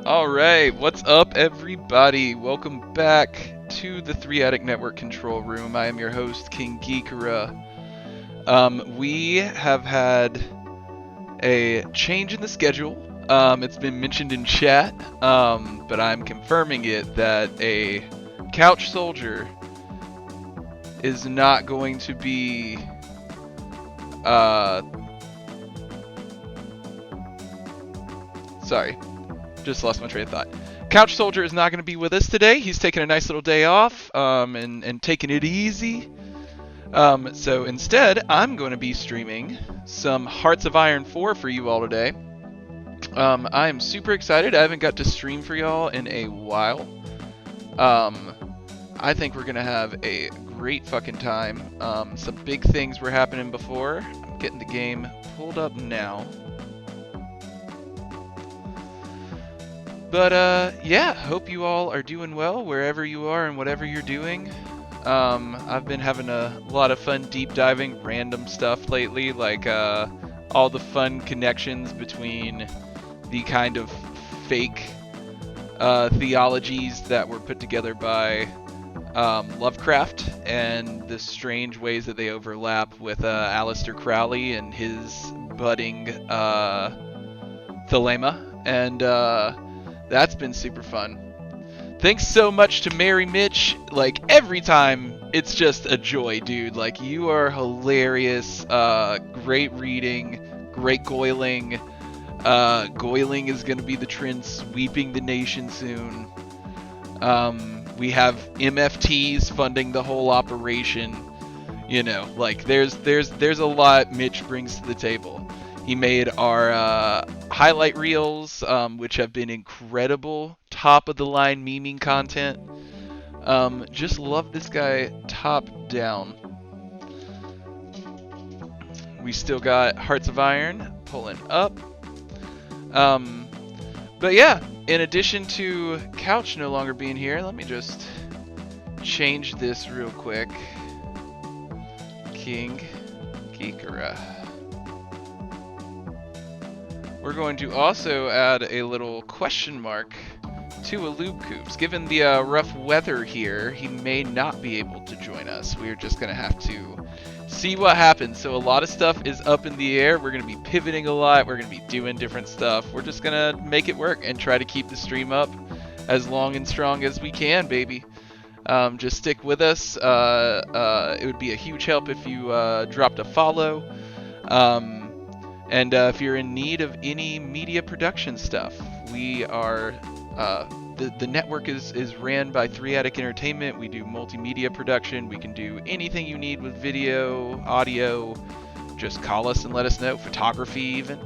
Alright, what's up everybody? Welcome back to the 3 Addict Network Control Room. I am your host, King Geekera. We have had a change in the schedule. It's been mentioned in chat, but I'm confirming it that a couch soldier is not going to be sorry, just lost my train of thought. Couch Soldier is not going to be with us today. He's taking a nice little day off and taking it easy. So instead, I'm going to be streaming some Hearts of Iron 4 for you all today. I am super excited. I haven't got to stream for y'all in a while. I think we're going to have a great fucking time. Some big things were happening before. I'm getting the game pulled up now. But yeah, hope you all are doing well wherever you are and whatever you're doing. I've been having a lot of fun deep diving random stuff lately, like all the fun connections between the kind of fake theologies that were put together by Lovecraft and the strange ways that they overlap with Aleister Crowley and his budding thelema. And that's been super fun. Thanks so much to Mary Mitch. Like, every time, it's just a joy, dude. Like, you are hilarious. Great reading. Great goiling. Goiling is going to be the trend sweeping the nation soon. We have MFTs funding the whole operation. You know, like, there's a lot Mitch brings to the table. He made our highlight reels, which have been incredible, top of the line memeing content. Just love this guy top down. We still got Hearts of Iron pulling up. But yeah, in addition to Couch no longer being here, let me just change this real quick. King Geekera. We're going to also add a little question mark to a Lube Coops. Given the rough weather here, he may not be able to join us. We're just going to have to see what happens. So a lot of stuff is up in the air. We're going to be pivoting a lot. We're going to be doing different stuff. We're just going to make it work and try to keep the stream up as long and strong as we can, baby. Just stick with us. It would be a huge help if you dropped a follow. And if you're in need of any media production stuff, we are, the network is ran by 3Addict Entertainment. We do multimedia production. We can do anything you need with video, audio. Just call us and let us know. Photography even.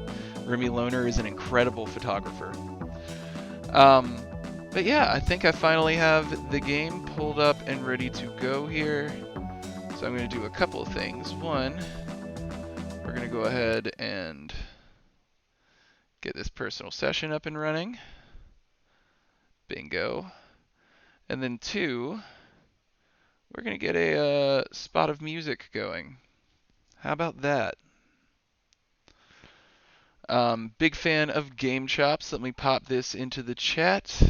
Remy Loner is an incredible photographer. But yeah, I think I finally have the game pulled up and ready to go here. So I'm going to do a couple of things. One, we're going to go ahead and get this personal session up and running. Bingo. And then two, we're going to get a spot of music going. How about that? Big fan of Game Chops. Let me pop this into the chat.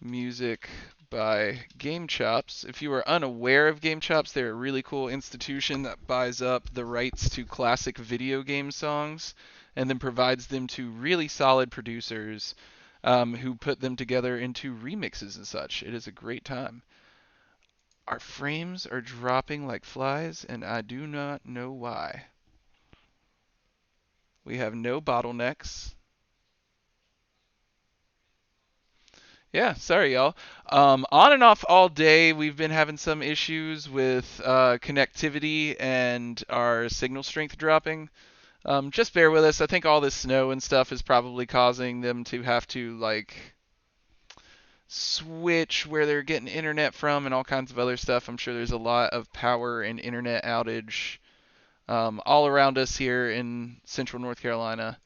Music by Game Chops. If you are unaware of Game Chops, they're a really cool institution that buys up the rights to classic video game songs and then provides them to really solid producers who put them together into remixes and such. It is a great time. Our frames are dropping like flies, and I do not know why. We have no bottlenecks. Yeah, sorry, y'all. On and off all day, we've been having some issues with connectivity and our signal strength dropping. Just bear with us. I think all this snow and stuff is probably causing them to have to, like, switch where they're getting internet from and all kinds of other stuff. I'm sure there's a lot of power and internet outage all around us here in central North Carolina.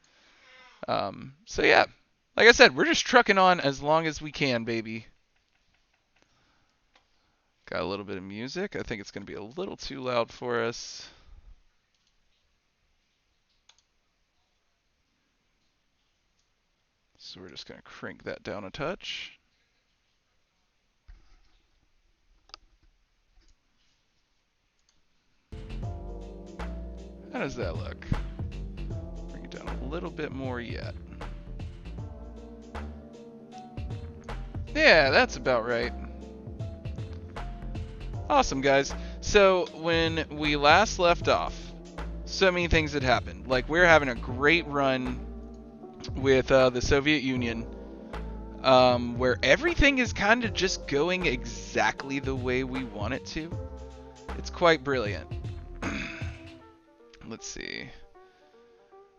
So yeah. Like I said, we're just trucking on as long as we can, baby. Got a little bit of music. I think it's going to be a little too loud for us. So we're just going to crank that down a touch. How does that look? Bring it down a little bit more yet. Yeah, that's about right. Awesome, guys. So when we last left off, so many things had happened. Like, we're having a great run with the Soviet Union, where everything is kind of just going exactly the way we want it to. It's quite brilliant. Let's see.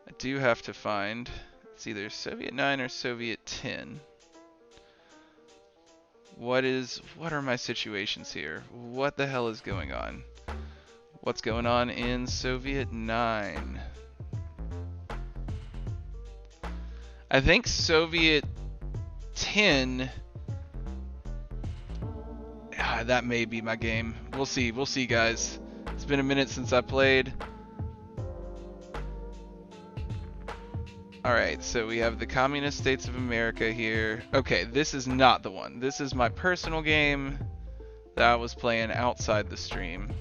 I do have to find, it's either Soviet 9 or Soviet 10. What are my situations here? What the hell is going on? What's going on in Soviet 9? I think Soviet 10, that may be my game. We'll see, guys. It's been a minute since I played. Alright, so we have the Communist States of America here. Okay, this is not the one. This is my personal game that I was playing outside the stream.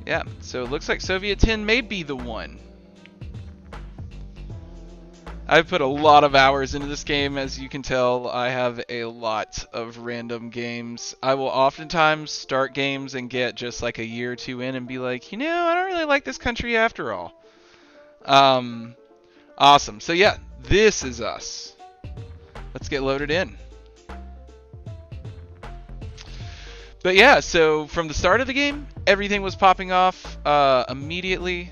Yeah, so it looks like Soviet 10 may be the one. I've put a lot of hours into this game, as you can tell. I have a lot of random games. I will oftentimes start games and get just like a year or two in and be like, you know, I don't really like this country after all. Awesome. So yeah, this is us. Let's get loaded in. But yeah, so from the start of the game, everything was popping off immediately.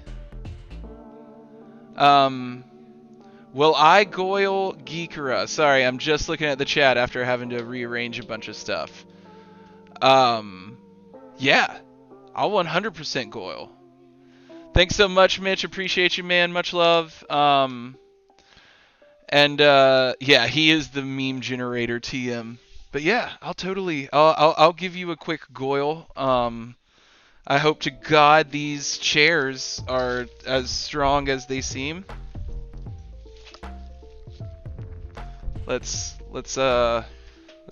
Will I Goyle Geekera? Sorry, I'm just looking at the chat after having to rearrange a bunch of stuff. Yeah, I'll 100% Goyle. Thanks so much, Mitch. Appreciate you, man. Much love. Yeah, he is the meme generator, TM. But yeah, I'll give you a quick Goyle. I hope to God these chairs are as strong as they seem. Let's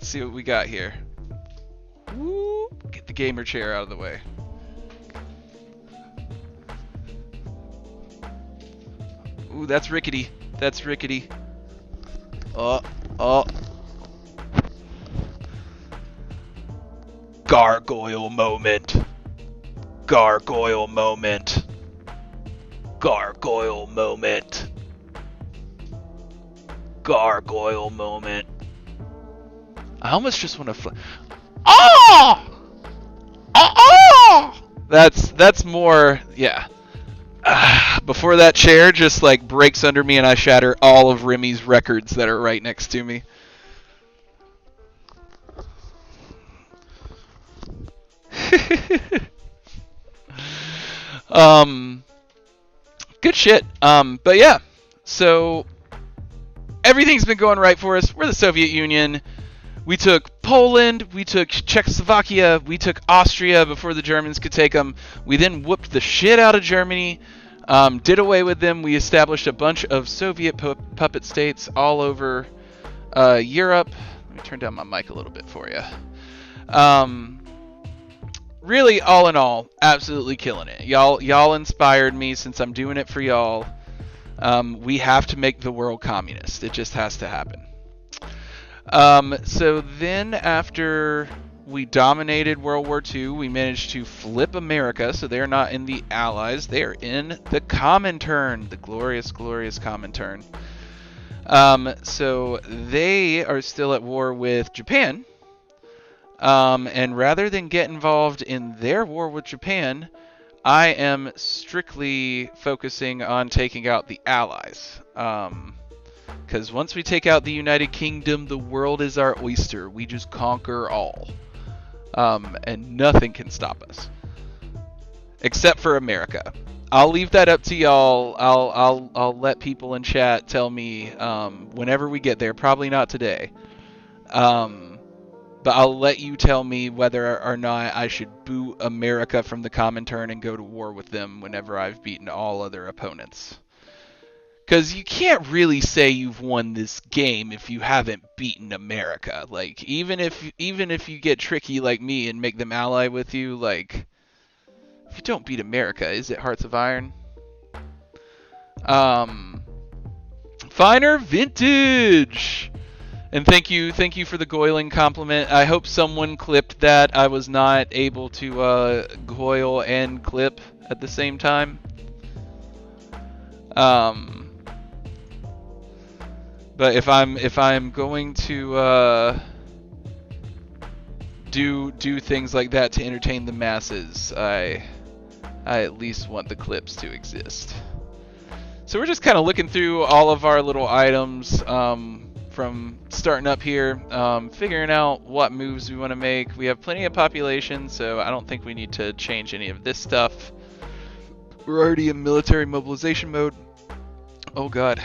see what we got here. Woo! Get the gamer chair out of the way. Ooh, that's rickety. That's rickety. Oh. Gargoyle moment. Gargoyle moment. Gargoyle moment. Gargoyle moment. I almost just want to fly. Oh! Oh! That's more, yeah. Before that chair just like breaks under me and I shatter all of Remy's records that are right next to me. Good shit. But yeah, so everything's been going right for us. We're the Soviet Union. We took Poland, we took Czechoslovakia, we took Austria before the Germans could take them. We then whooped the shit out of Germany, did away with them. We established a bunch of Soviet puppet states all over Europe. Let me turn down my mic a little bit for you. Really, all in all, absolutely killing it. Y'all inspired me since I'm doing it for y'all. We have to make the world communist. It just has to happen. So then after we dominated World War II, we managed to flip America, so they're not in the Allies, they're in the Comintern, the glorious, glorious Comintern. So they are still at war with Japan, and rather than get involved in their war with Japan, I am strictly focusing on taking out the Allies. Because once we take out the United Kingdom, the world is our oyster. We just conquer all. And nothing can stop us. Except for America. I'll leave that up to y'all. I'll let people in chat tell me whenever we get there. Probably not today. But but I'll let you tell me whether or not I should boot America from the Comintern and go to war with them whenever I've beaten all other opponents. Because you can't really say you've won this game if you haven't beaten America. Like, even if you get tricky like me and make them ally with you, like, if you don't beat America, is it Hearts of Iron? Finer Vintage! And thank you for the Goiling compliment. I hope someone clipped that. I was not able to Goil and clip at the same time. But if I'm going to do things like that to entertain the masses, I at least want the clips to exist. So we're just kind of looking through all of our little items from starting up here, figuring out what moves we want to make. We have plenty of population, so I don't think we need to change any of this stuff. We're already in military mobilization mode. Oh god.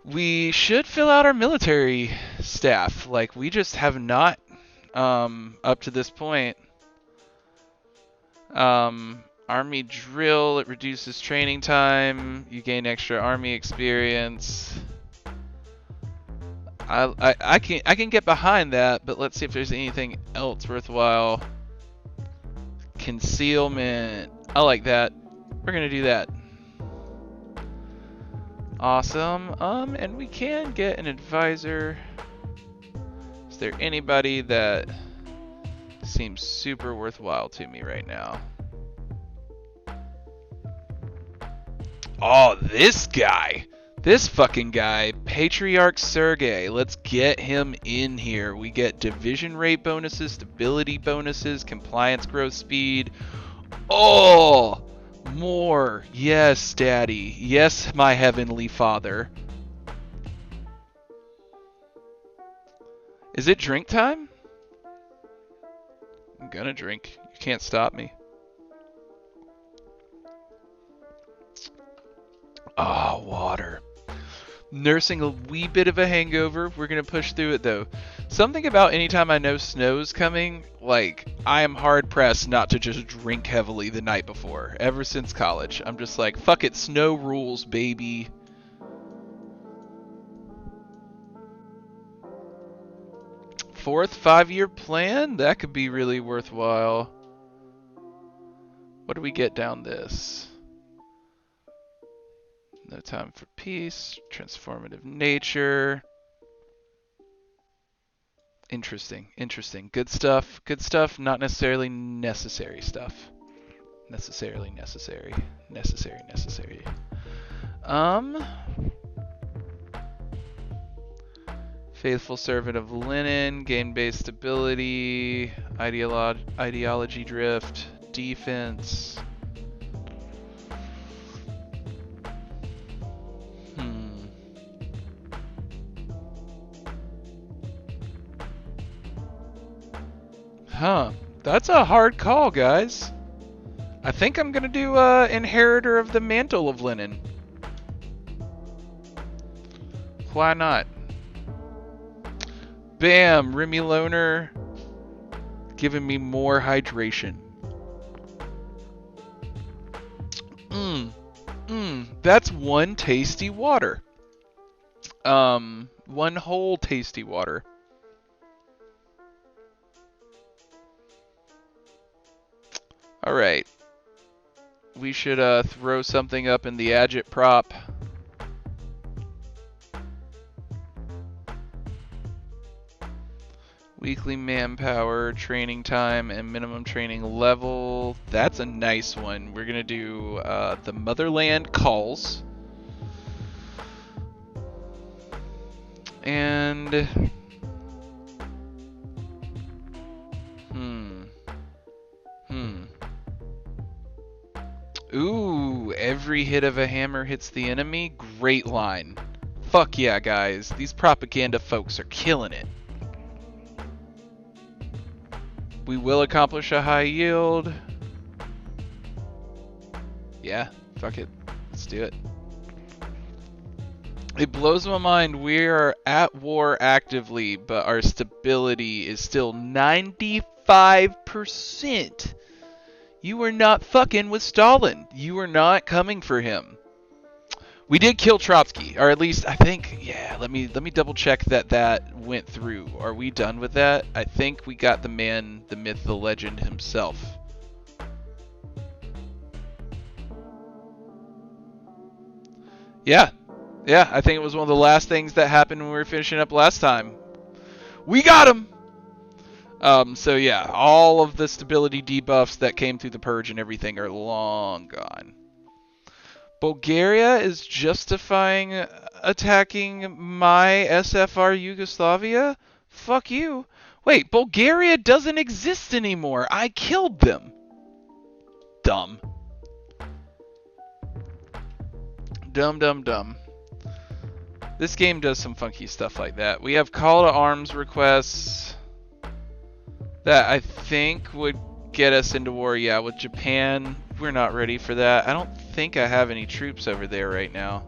We should fill out our military staff. Like, we just have not up to this point. Army drill, it reduces training time. You gain extra army experience. I can get behind that, but let's see if there's anything else worthwhile. Concealment. I like that. We're gonna do that. Awesome. And we can get an advisor. Is there anybody that seems super worthwhile to me right now? Oh, this guy. This fucking guy. Patriarch Sergei. Let's get him in here. We get division rate bonuses, stability bonuses, compliance growth speed. Oh! More. Yes, Daddy. Yes, my heavenly father. Is it drink time? I'm gonna drink. You can't stop me. Ah, water. Nursing a wee bit of a hangover. We're gonna push through it though. Something about anytime I know snow's coming, like, I am hard pressed not to just drink heavily the night before. Ever since college. I'm just like, fuck it, snow rules, baby. Fourth 5-year plan? That could be really worthwhile. What do we get down this? No time for peace. Transformative nature. Interesting. Good stuff. Not necessarily necessary stuff. Necessary. Faithful servant of Lenin. Gain-based stability. Ideology drift. Defense. Huh. That's a hard call, guys. I think I'm gonna do Inheritor of the Mantle of Lenin. Why not? Bam! Remy Loner giving me more hydration. That's one tasty water. One whole tasty water. Alright. We should throw something up in the agitprop. Weekly manpower, training time, and minimum training level. That's a nice one. We're going to do the Motherland Calls. And... Ooh, every hit of a hammer hits the enemy. Great line. Fuck yeah, guys. These propaganda folks are killing it. We will accomplish a high yield. Yeah, fuck it. Let's do it. It blows my mind. We are at war actively, but our stability is still 95%. You are not fucking with Stalin. You are not coming for him. We did kill Trotsky, or at least I think. Yeah, let me double check that went through. Are we done with that? I think we got the man, the myth, the legend himself. Yeah, yeah. I think it was one of the last things that happened when we were finishing up last time. We got him. So yeah, all of the stability debuffs that came through the purge and everything are long gone. Bulgaria is justifying attacking my SFR Yugoslavia? Fuck you. Wait, Bulgaria doesn't exist anymore. I killed them. Dumb. Dumb, dumb, dumb. This game does some funky stuff like that. We have call to arms requests that I think would get us into war. Yeah, with Japan, we're not ready for that. I don't think I have any troops over there right now.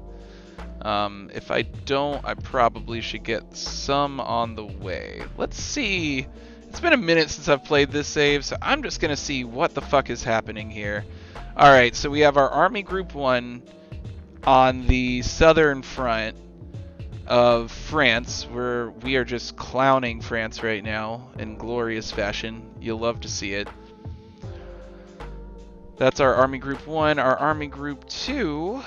If I don't, I probably should get some on the way. Let's see. It's been a minute since I've played this save, so I'm just going to see what the fuck is happening here. Alright, so we have our Army Group 1 on the southern front of France, where we are just clowning France right now in glorious fashion. You'll love to see it. That's our Army Group 1. Our Army Group 2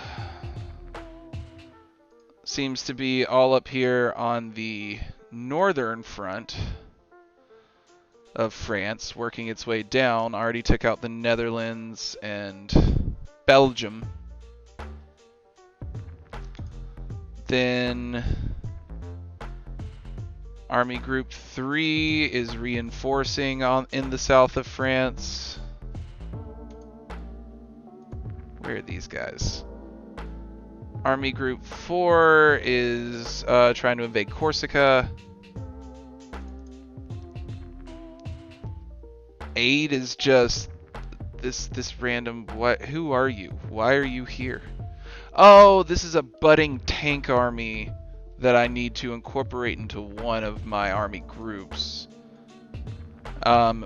seems to be all up here on the northern front of France, working its way down. Already took out the Netherlands and Belgium. Then Army Group 3 is reinforcing in the south of France. Where are these guys? Army Group 4 is trying to invade Corsica. 8 is just this random. What? Who are you? Why are you here? Oh, this is a budding tank army that I need to incorporate into one of my army groups.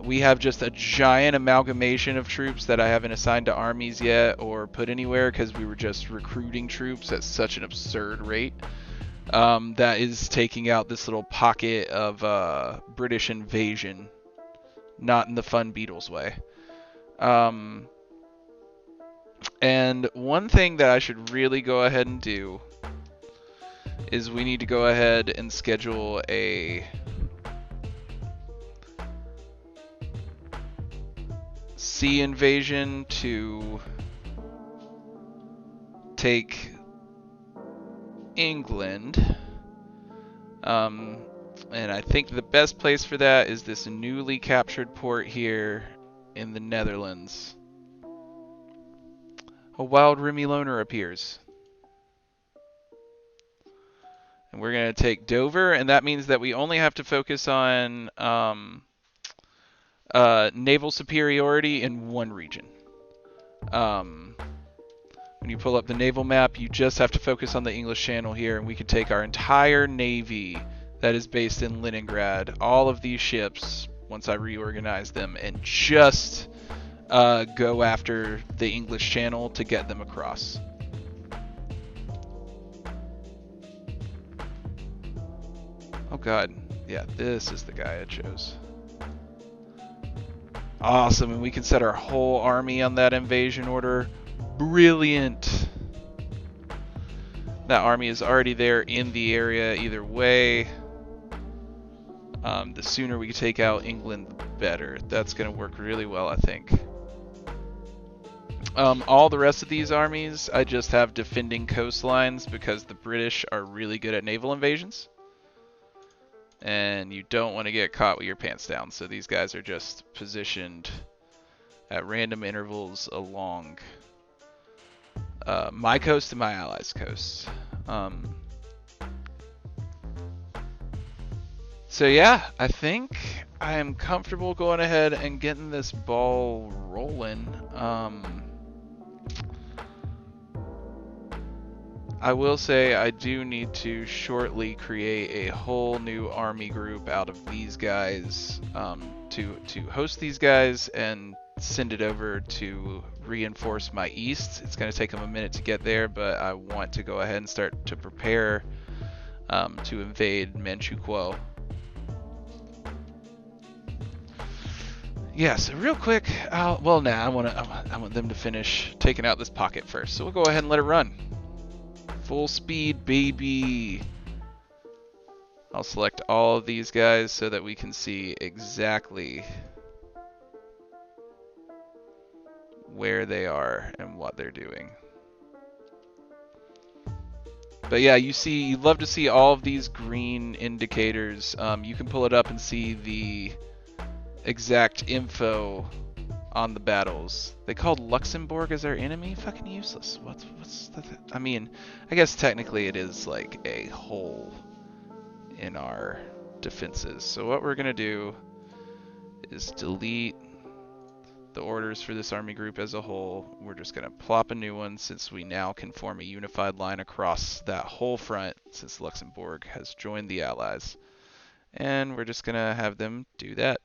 We have just a giant amalgamation of troops that I haven't assigned to armies yet or put anywhere because we were just recruiting troops at such an absurd rate. That is taking out this little pocket of British invasion, not in the fun Beatles way. And one thing that I should really go ahead and do is we need to go ahead and schedule a sea invasion to take England. And I think the best place for that is this newly captured port here in the Netherlands. A wild Remy loner appears. And we're going to take Dover, and that means that we only have to focus on naval superiority in one region. When you pull up the naval map, you just have to focus on the English Channel here, and we could take our entire navy that is based in Leningrad, all of these ships, once I reorganize them, and just go after the English Channel to get them across. Oh god, yeah, this is the guy I chose. Awesome, and we can set our whole army on that invasion order. Brilliant. That army is already there in the area either way. The sooner we can take out England, the better. That's going to work really well, I think. All the rest of these armies, I just have defending coastlines because the British are really good at naval invasions. And you don't want to get caught with your pants down. So these guys are just positioned at random intervals along my coast and my allies' coast. So yeah, I think I am comfortable going ahead and getting this ball rolling. I will say I do need to shortly create a whole new army group out of these guys to host these guys and send it over to reinforce my east. It's going to take them a minute to get there, but I want to go ahead and start to prepare to invade Manchukuo. Yeah, so real quick, I want them to finish taking out this pocket first. So we'll go ahead and let it run. Full speed, baby. I'll select all of these guys so that we can see exactly where they are and what they're doing. But yeah, you love to see all of these green indicators. You can pull it up and see the exact info on the battles. They called Luxembourg as our enemy? Fucking useless. What's the I mean, I guess technically it is like a hole in our defenses. So what we're gonna do is delete the orders for this army group as a whole. We're just gonna plop a new one since we now can form a unified line across that whole front since Luxembourg has joined the Allies. And we're just gonna have them do that.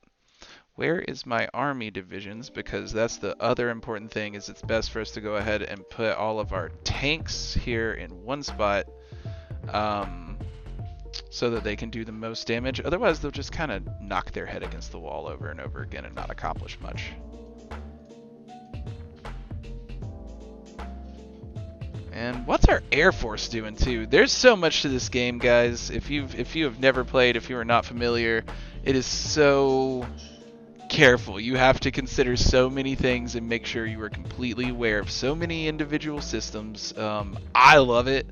Where is my army divisions? Because that's the other important thing, is it's best for us to go ahead and put all of our tanks here in one spot so that they can do the most damage. Otherwise, they'll just kind of knock their head against the wall over and over again and not accomplish much. And what's our Air Force doing too? There's so much to this game, guys. If you have never played, if you are not familiar, it is so careful. You have to consider so many things and make sure you are completely aware of so many individual systems. I love it,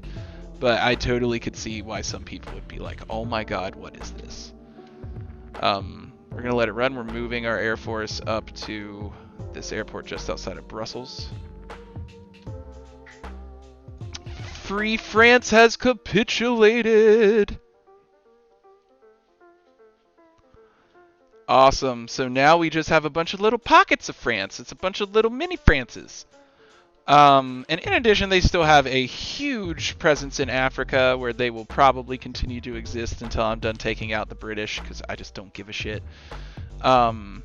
but I totally could see why some people would be like, oh my god, what is this? We're going to let it run. We're moving our Air Force up to this airport just outside of Brussels. Free France has capitulated! Awesome. So now we just have a bunch of little pockets of France. It's a bunch of little mini Frances. And in addition, they still have a huge presence in Africa where they will probably continue to exist until I'm done taking out the British, because I just don't give a shit. Oh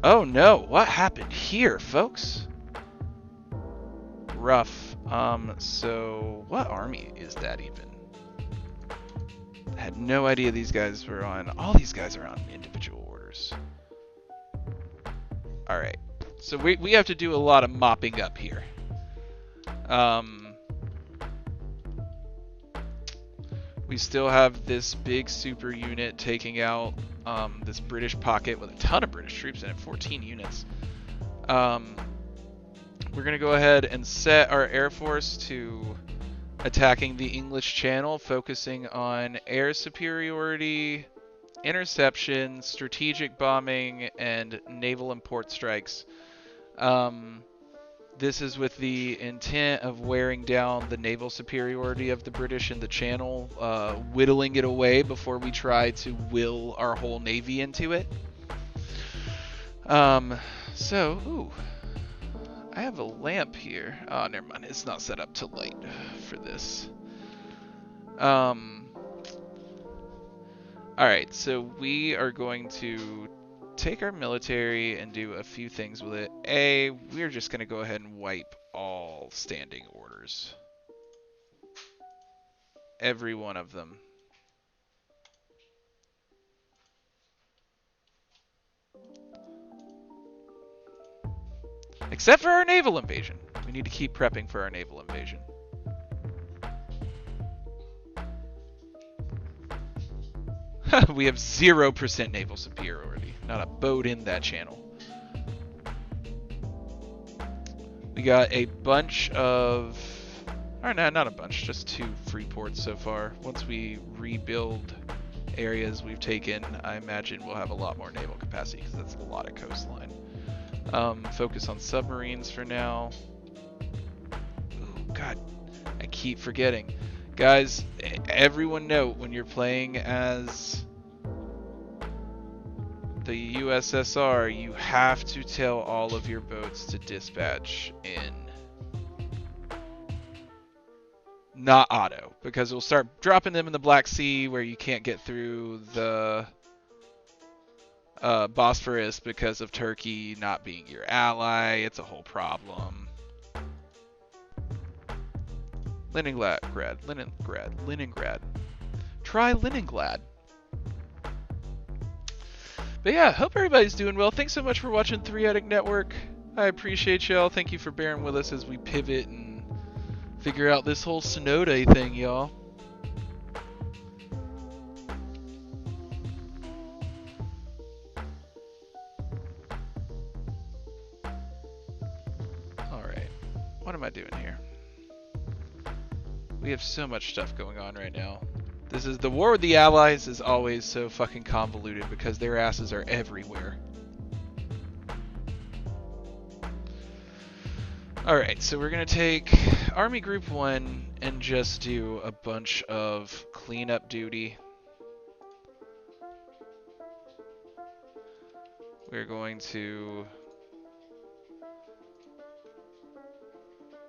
no, what happened here, folks? Rough. So what army is that even? I had no idea these guys were on. All these guys are on individual orders. Alright. So we have to do a lot of mopping up here. We still have this big super unit taking out this British pocket with a ton of British troops in it, 14 units. We're going to go ahead and set our Air Force to attacking the English Channel, focusing on air superiority, interception, strategic bombing, and naval and port strikes. This is with the intent of wearing down the naval superiority of the British in the Channel, whittling it away before we try to will our whole navy into it. Ooh. I have a lamp here. Oh, never mind. It's not set up to light for this. Alright, so we are going to take our military and do a few things with it. A, we're just going to go ahead and wipe all standing orders. Every one of them. Except for our naval invasion. We need to keep prepping for our naval invasion. We have 0% naval superiority. Not a boat in that channel. We got a bunch of... Or no, not a bunch. Just 2 free ports so far. Once we rebuild areas we've taken, I imagine we'll have a lot more naval capacity because that's a lot of coastline. Focus on submarines for now. Oh, God. I keep forgetting. Guys, everyone note when you're playing as the USSR, you have to tell all of your boats to dispatch in not auto, because we'll start dropping them in the Black Sea where you can't get through the Bosphorus because of Turkey not being your ally. It's a whole problem. Leningrad. Try Leningrad. But yeah, hope everybody's doing well. Thanks so much for watching Three Attic Network. I appreciate y'all. Thank you for bearing with us as we pivot and figure out this whole snow day thing, y'all. Alright, what am I doing here? We have so much stuff going on right now. This is the war with the Allies is always so fucking convoluted because their asses are everywhere. Alright, so we're going to take Army Group 1 and just do a bunch of cleanup duty. We're going to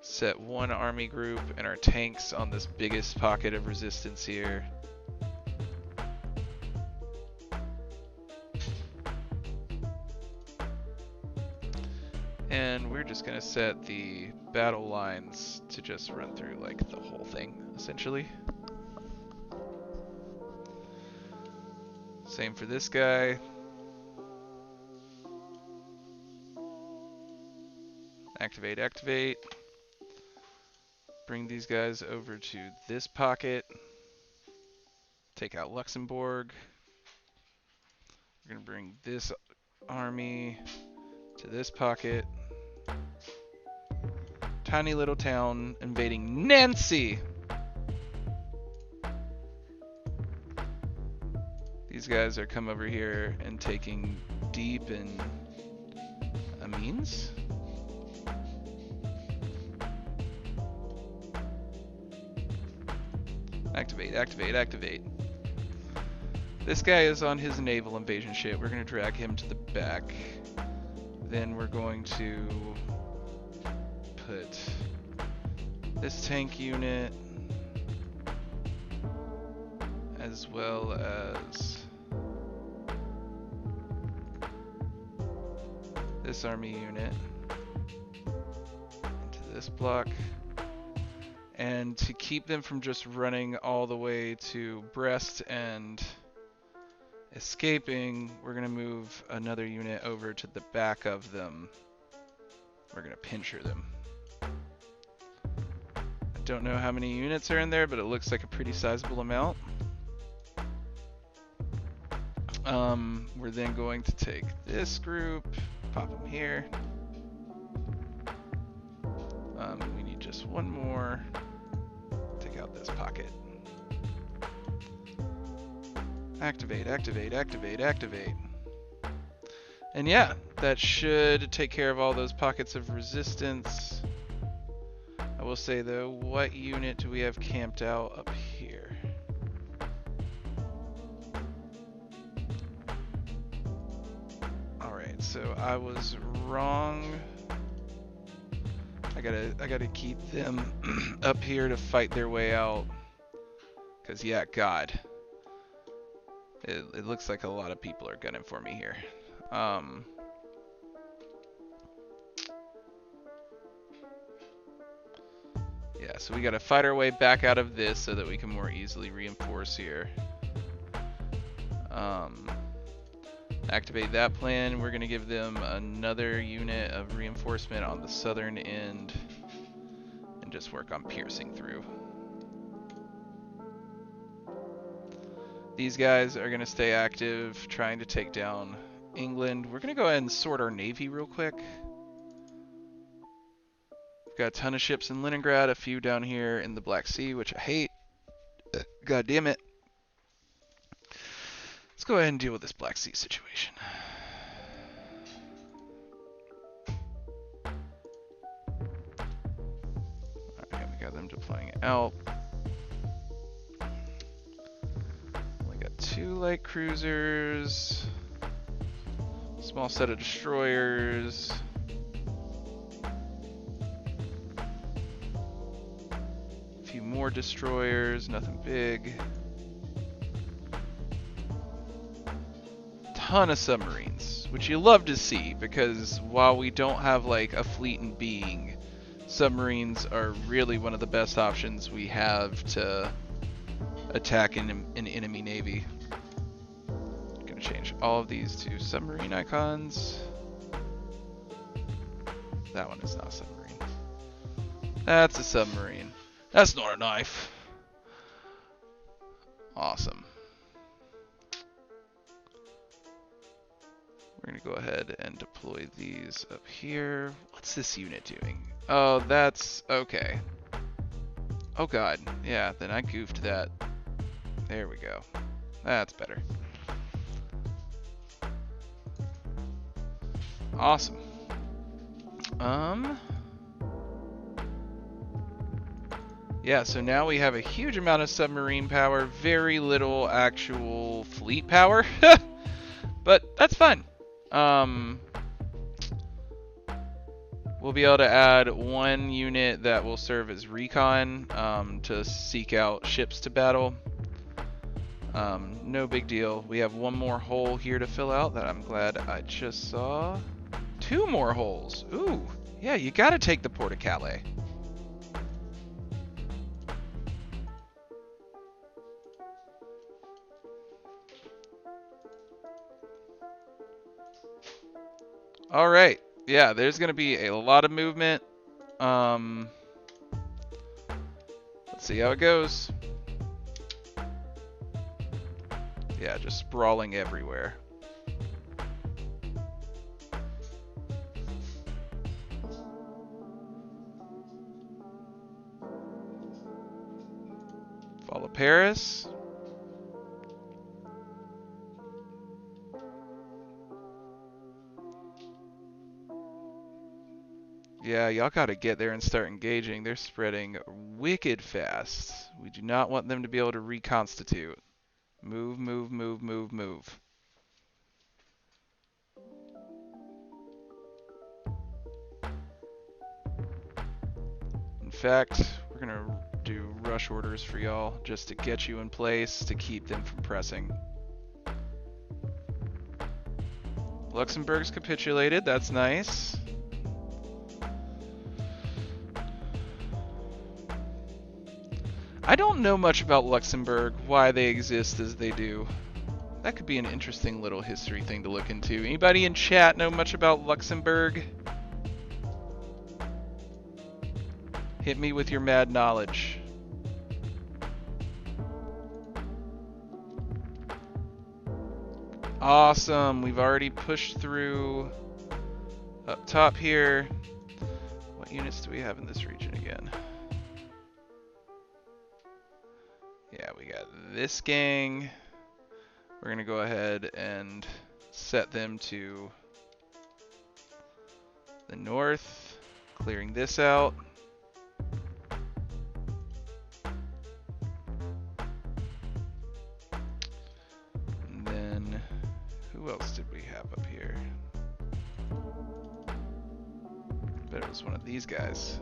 set one army group and our tanks on this biggest pocket of resistance here. And we're just going to set the battle lines to just run through like the whole thing, essentially. Same for this guy. Activate, activate. Bring these guys over to this pocket. Take out Luxembourg. We're going to bring this army to this pocket. Tiny little town invading Nancy! These guys are come over here and taking deep in Amiens. Activate, activate, activate. This guy is on his naval invasion ship. We're going to drag him to the back. Then we're going to put this tank unit as well as this army unit into this block. And to keep them from just running all the way to Brest and escaping, we're going to move another unit over to the back of them. We're going to pincher them. I don't know how many units are in there, but it looks like a pretty sizable amount. We're then going to take this group, pop them here. We need just one more. Take out this pocket. Activate, activate, activate, activate. And yeah, that should take care of all those pockets of resistance. I will say though, what unit do we have camped out up here? Alright, so I was wrong. I gotta keep them up here to fight their way out. Cause yeah, God. It looks like a lot of people are gunning for me here. Yeah, so we gotta fight our way back out of this so that we can more easily reinforce here. Activate that plan. We're gonna give them another unit of reinforcement on the southern end and just work on piercing through. These guys are gonna stay active, trying to take down England. We're gonna go ahead and sort our navy real quick. We've got a ton of ships in Leningrad, a few down here in the Black Sea, which I hate. God damn it. Let's go ahead and deal with this Black Sea situation. Alright, we got them deploying out. We got 2 light cruisers, small set of destroyers, a few more destroyers, nothing big. Ton of submarines, which you love to see, because while we don't have like a fleet in being, submarines are really one of the best options we have to attack an enemy navy. I'm gonna change all of these to submarine icons. That one is not a submarine. That's a submarine. That's not a knife. Awesome. We're going to go ahead and deploy these up here. What's this unit doing? Oh, that's okay. Oh god. Yeah, then I goofed that. There we go. That's better. Awesome. Yeah, so now we have a huge amount of submarine power, very little actual fleet power. But that's fun. We'll be able to add one unit that will serve as recon to seek out ships to battle. No big deal. We have one more hole here to fill out that I'm glad I just saw. 2 more holes. Ooh, yeah, you gotta take the Port of Calais. All right. Yeah, there's going to be a lot of movement. Let's see how it goes. Yeah, just sprawling everywhere. Follow Paris. Yeah, y'all gotta get there and start engaging. They're spreading wicked fast. We do not want them to be able to reconstitute. Move, move, move, move, move. In fact, we're gonna do rush orders for y'all just to get you in place to keep them from pressing. Luxembourg's capitulated, that's nice. I don't know much about Luxembourg, why they exist as they do. That could be an interesting little history thing to look into. Anybody in chat know much about Luxembourg? Hit me with your mad knowledge. Awesome, we've already pushed through up top here. What units do we have in this region again? Yeah, we got this gang. We're going to go ahead and set them to the north, clearing this out. And then, who else did we have up here? I bet it was one of these guys.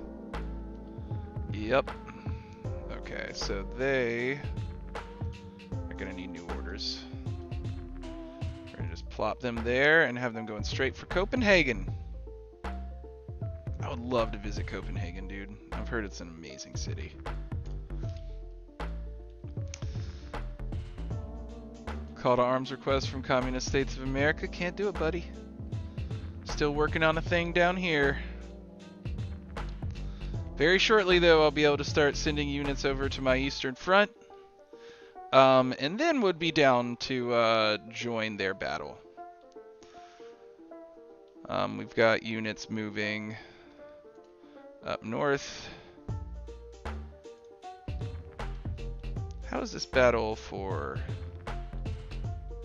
Yep. Okay, so they are going to need new orders. We're going to just plop them there and have them going straight for Copenhagen. I would love to visit Copenhagen, dude. I've heard it's an amazing city. Call to arms request from Communist States of America. Can't do it, buddy. Still working on a thing down here. Very shortly, though, I'll be able to start sending units over to my Eastern Front. And then would be down to join their battle. We've got units moving up north. How is this battle for...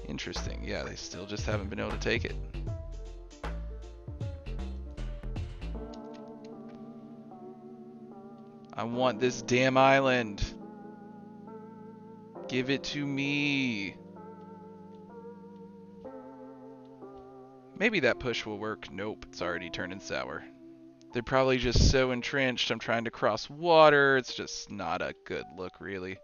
Interesting. Yeah, they still just haven't been able to take it. I want this damn island. Give it to me. Maybe that push will work. Nope, it's already turning sour. They're probably just so entrenched. I'm trying to cross water. It's just not a good look, really.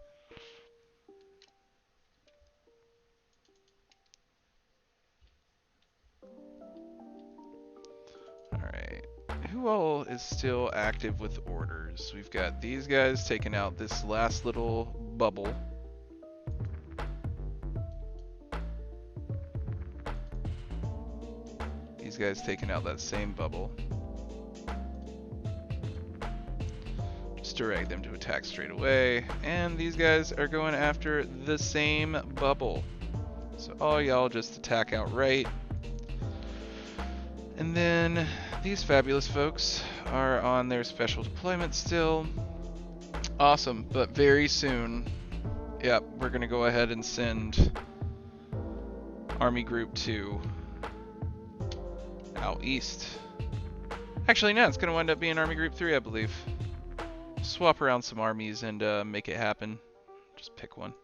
Alright. Who all is still active with orders? We've got these guys taking out this last little bubble. These guys taking out that same bubble. Just direct them to attack straight away. And these guys are going after the same bubble. So all y'all just attack outright. And then these fabulous folks are on their special deployment still. Awesome, but very soon, yep, we're going to go ahead and send Army Group 2 out east. Actually, no, it's going to wind up being Army Group 3, I believe. Swap around some armies and make it happen. Just pick one.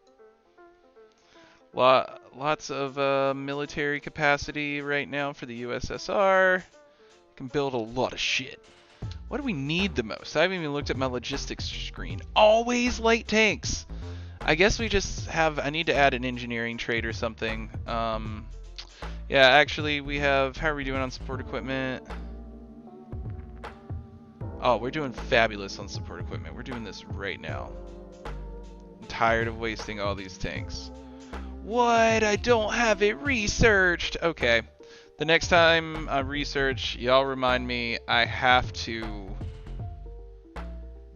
Lots of military capacity right now for the USSR. Can build a lot of shit. What do we need the most? I haven't even looked at my logistics screen. Always light tanks. I guess we just have... I need to add an engineering trait or something. Yeah, actually we have... How are we doing on support equipment? Oh, we're doing fabulous on support equipment. We're doing this right now. I'm tired of wasting all these tanks. What? I don't have it researched. Okay. The next time I research, y'all remind me I have to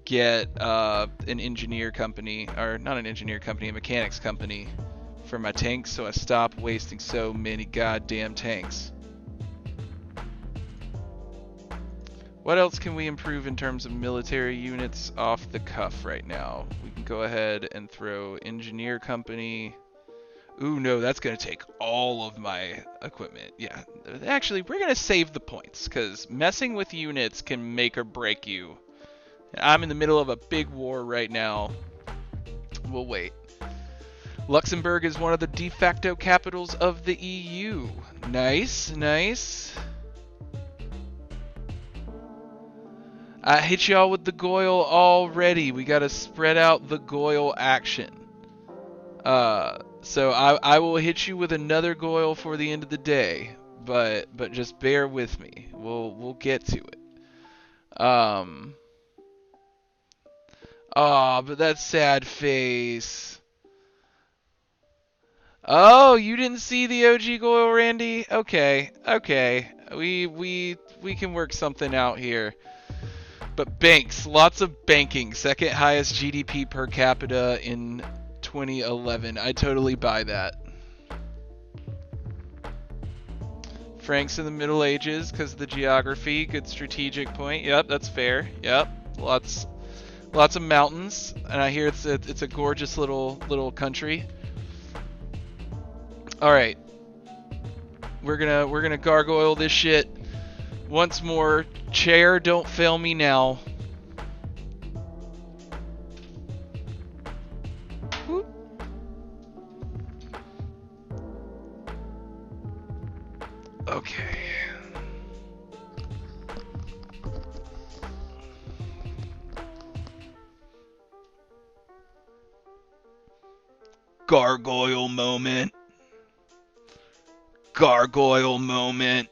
get an engineer company, or not an engineer company, a mechanics company for my tanks, so I stop wasting so many goddamn tanks. What else can we improve in terms of military units off the cuff right now? We can go ahead and throw engineer company. Ooh, no, that's going to take all of my equipment. Yeah, actually, we're going to save the points, because messing with units can make or break you. I'm in the middle of a big war right now. We'll wait. Luxembourg is one of the de facto capitals of the EU. Nice, nice. I hit y'all with the Goyle already. We got to spread out the Goyle action. So I will hit you with another Goyle for the end of the day, but just bear with me. We'll get to it. Oh, but that sad face. Oh, you didn't see the OG Goyle, Randy? Okay. We can work something out here. But banks, lots of banking. Second highest GDP per capita in 2011. I totally buy that. Franks in the Middle Ages because of the geography. Good strategic point. Yep, that's fair. Yep, lots of mountains, and I hear it's a gorgeous little country. All right, we're gonna gargoyle this shit once more. Chair, don't fail me now. Okay. Gargoyle moment. Gargoyle moment.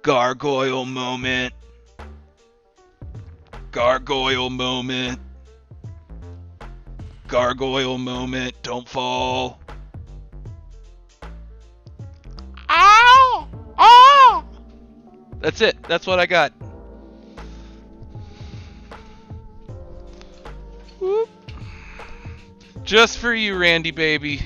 Gargoyle moment. Gargoyle moment. Gargoyle moment. Don't fall. Ow! Oh! That's it. That's what I got. Whoop. Just for you, Randy, baby.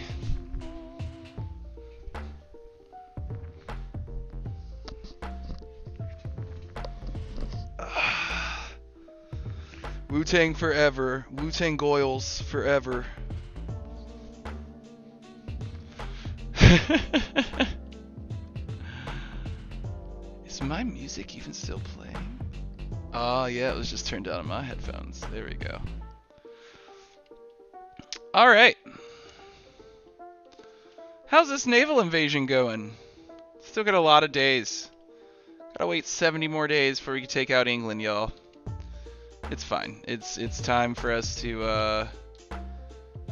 Wu-Tang forever. Wu-Tang Goyles forever. Is my music even still playing? Oh yeah, it was just turned down on my headphones. There we go. Alright. How's this naval invasion going? Still got a lot of days. Gotta wait 70 more days before we can take out England, y'all. It's fine. It's time for us to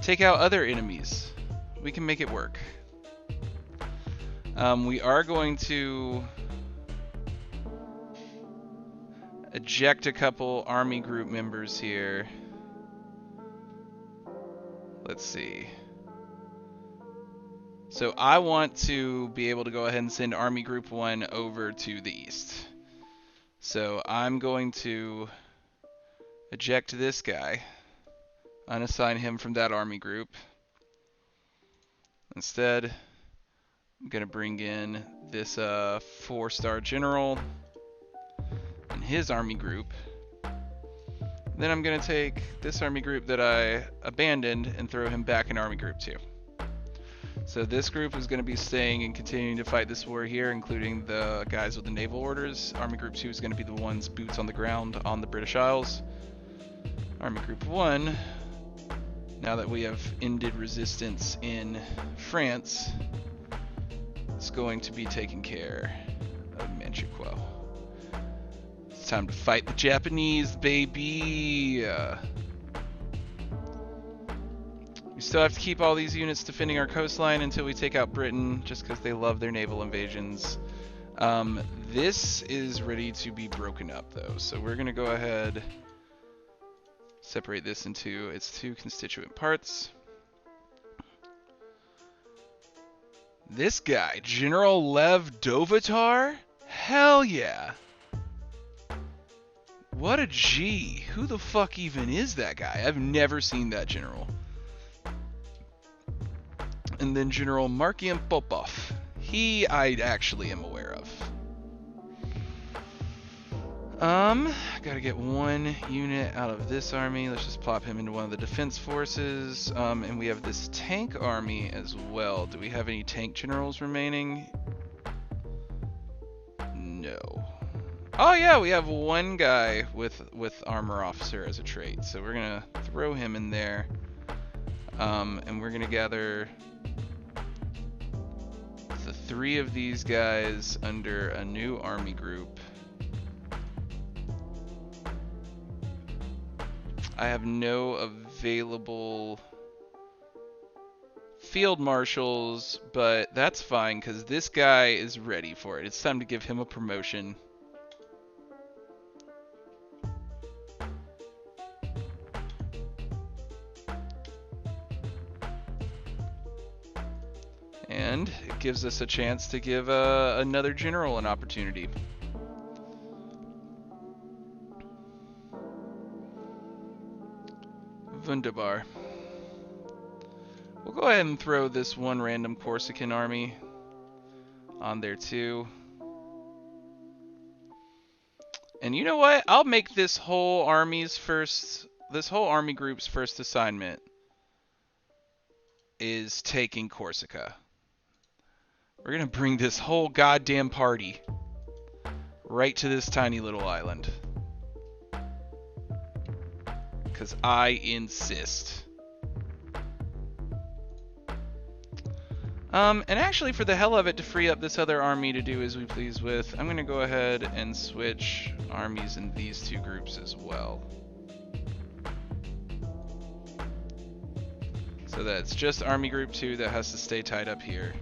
take out other enemies. We can make it work. We are going to eject a couple army group members here. Let's see. So I want to be able to go ahead and send Army Group 1 over to the east. So I'm going to eject this guy, unassign him from that army group. Instead, I'm going to bring in this 4-star general and his army group. Then I'm going to take this army group that I abandoned and throw him back in Army Group 2. So this group is going to be staying and continuing to fight this war here, including the guys with the naval orders. Army Group 2 is going to be the ones boots on the ground on the British Isles. Army Group 1, now that we have ended resistance in France, is going to be taking care of Manchukuo. It's time to fight the Japanese, baby! We still have to keep all these units defending our coastline until we take out Britain, just because they love their naval invasions. This is ready to be broken up, though, so we're going to go ahead, separate this into its 2 constituent parts. This guy, General Lev Dovatar? Hell yeah! What a G! Who the fuck even is that guy? I've never seen that general. And then General Markian Popov. He I actually am aware of. Gotta get 1 unit out of this army. Let's just plop him into one of the defense forces. And we have this tank army as well. Do we have any tank generals remaining? No. Oh yeah, we have 1 guy with armor officer as a trait. So we're gonna throw him in there. And we're gonna gather the 3 of these guys under a new army group. I have no available field marshals, but that's fine because this guy is ready for it. It's time to give him a promotion. And it gives us a chance to give another general an opportunity. Wunderbar. We'll go ahead and throw this 1 random Corsican army on there too. And you know what? I'll make this whole army group's first assignment is taking Corsica. We're gonna bring this whole goddamn party right to this tiny little island. 'Cause I insist. And actually, for the hell of it, to free up this other army to do as we please with, I'm gonna go ahead and switch armies in these 2 groups as well. So that it's just Army Group 2 that has to stay tied up here.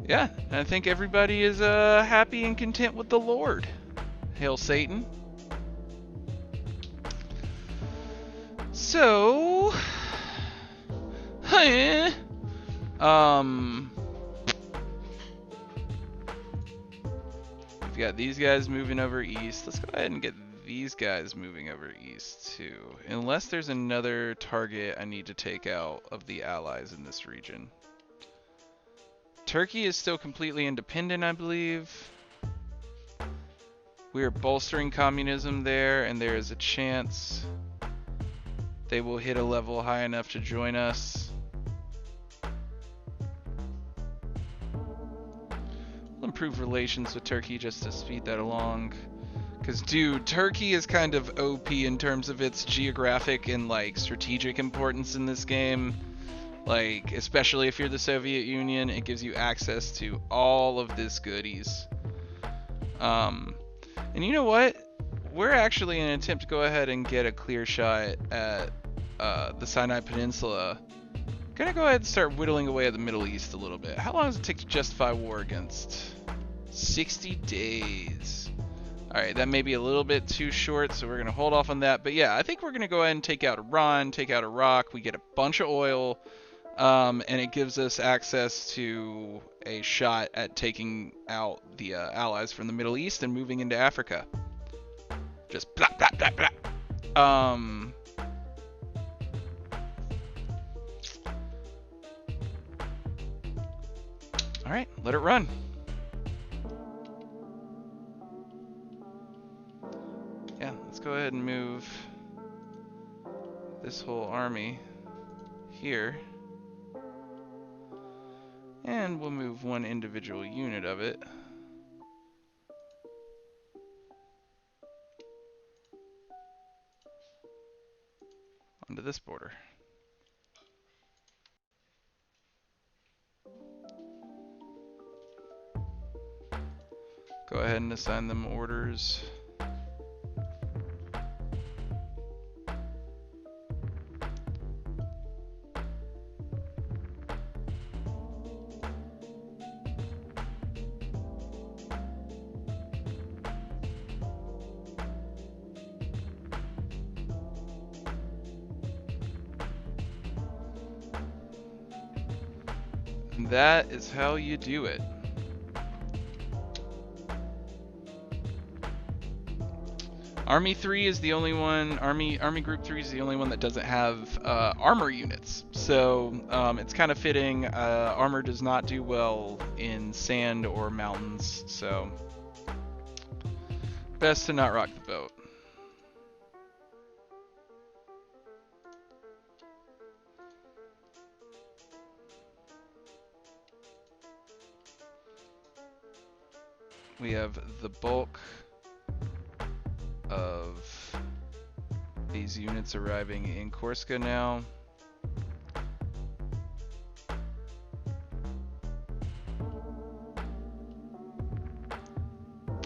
Yeah, I think everybody is happy and content with the Lord. Hail Satan. So, we've got these guys moving over east. Let's go ahead and get these guys moving over east too. Unless there's another target I need to take out of the allies in this region. Turkey is still completely independent, I believe. We are bolstering communism there, and there is a chance they will hit a level high enough to join us. We'll improve relations with Turkey just to speed that along. Because, dude, Turkey is kind of OP in terms of its geographic and, like, strategic importance in this game. Like, especially if you're the Soviet Union, it gives you access to all of this goodies. And you know what? We're actually in an attempt to go ahead and get a clear shot at the Sinai Peninsula. Gonna go ahead and start whittling away at the Middle East a little bit. How long does it take to justify war against? 60 days. Alright, that may be a little bit too short, so we're going to hold off on that. But yeah, I think we're going to go ahead and take out Iran, take out Iraq. We get a bunch of oil, and it gives us access to a shot at taking out the allies from the Middle East and moving into Africa. Just blah, blah, blah, blah. Alright, let it run. Yeah, let's go ahead and move this whole army here. And we'll move one individual unit of it. Onto this border. Go ahead and assign them orders. And that is how you do it. Army 3 is the only one, Army Group 3 is the only one that doesn't have armor units. So it's kind of fitting. Armor does not do well in sand or mountains, so best to not rock the boat. We have the bulk of these units arriving in Corsica now.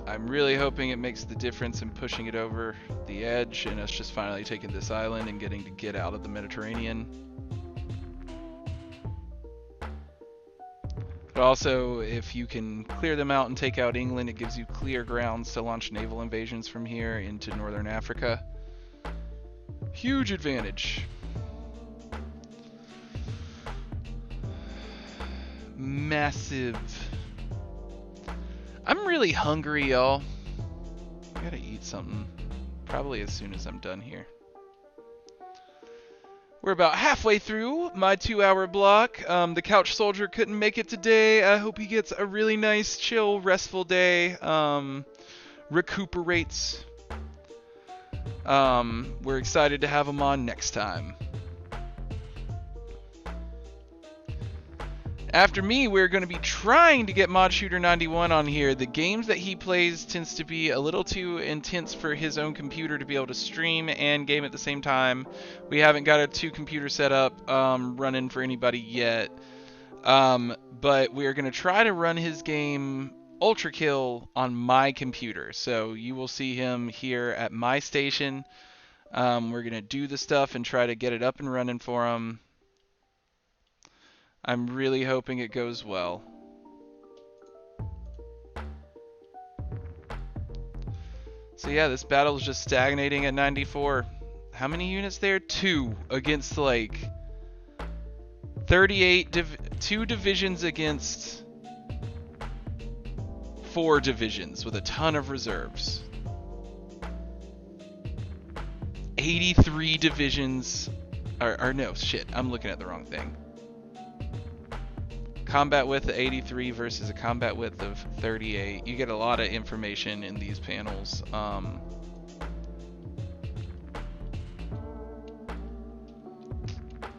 I'm really hoping it makes the difference in pushing it over the edge and us just finally taking this island and getting to get out of the Mediterranean. But also, if you can clear them out and take out England, it gives you clear grounds to launch naval invasions from here into northern Africa. Huge advantage. Massive. I'm really hungry, y'all. I gotta eat something. Probably as soon as I'm done here. We're about halfway through my 2-hour block. The couch soldier couldn't make it today. I hope he gets a really nice, chill, restful day. Recuperates. We're excited to have him on next time. After me, we're going to be trying to get Mod Shooter 91 on here. The games that he plays tends to be a little too intense for his own computer to be able to stream and game at the same time. We haven't got a 2-computer setup running for anybody yet. But we're going to try to run his game Ultra Kill on my computer. So you will see him here at my station. We're going to do the stuff and try to get it up and running for him. I'm really hoping it goes well. So yeah, this battle is just stagnating at 94. How many units there? 2 against like 38, 2 divisions against 4 divisions with a ton of reserves. 83 divisions, or no, shit, I'm looking at the wrong thing. Combat width of 83 versus a combat width of 38. You get a lot of information in these panels.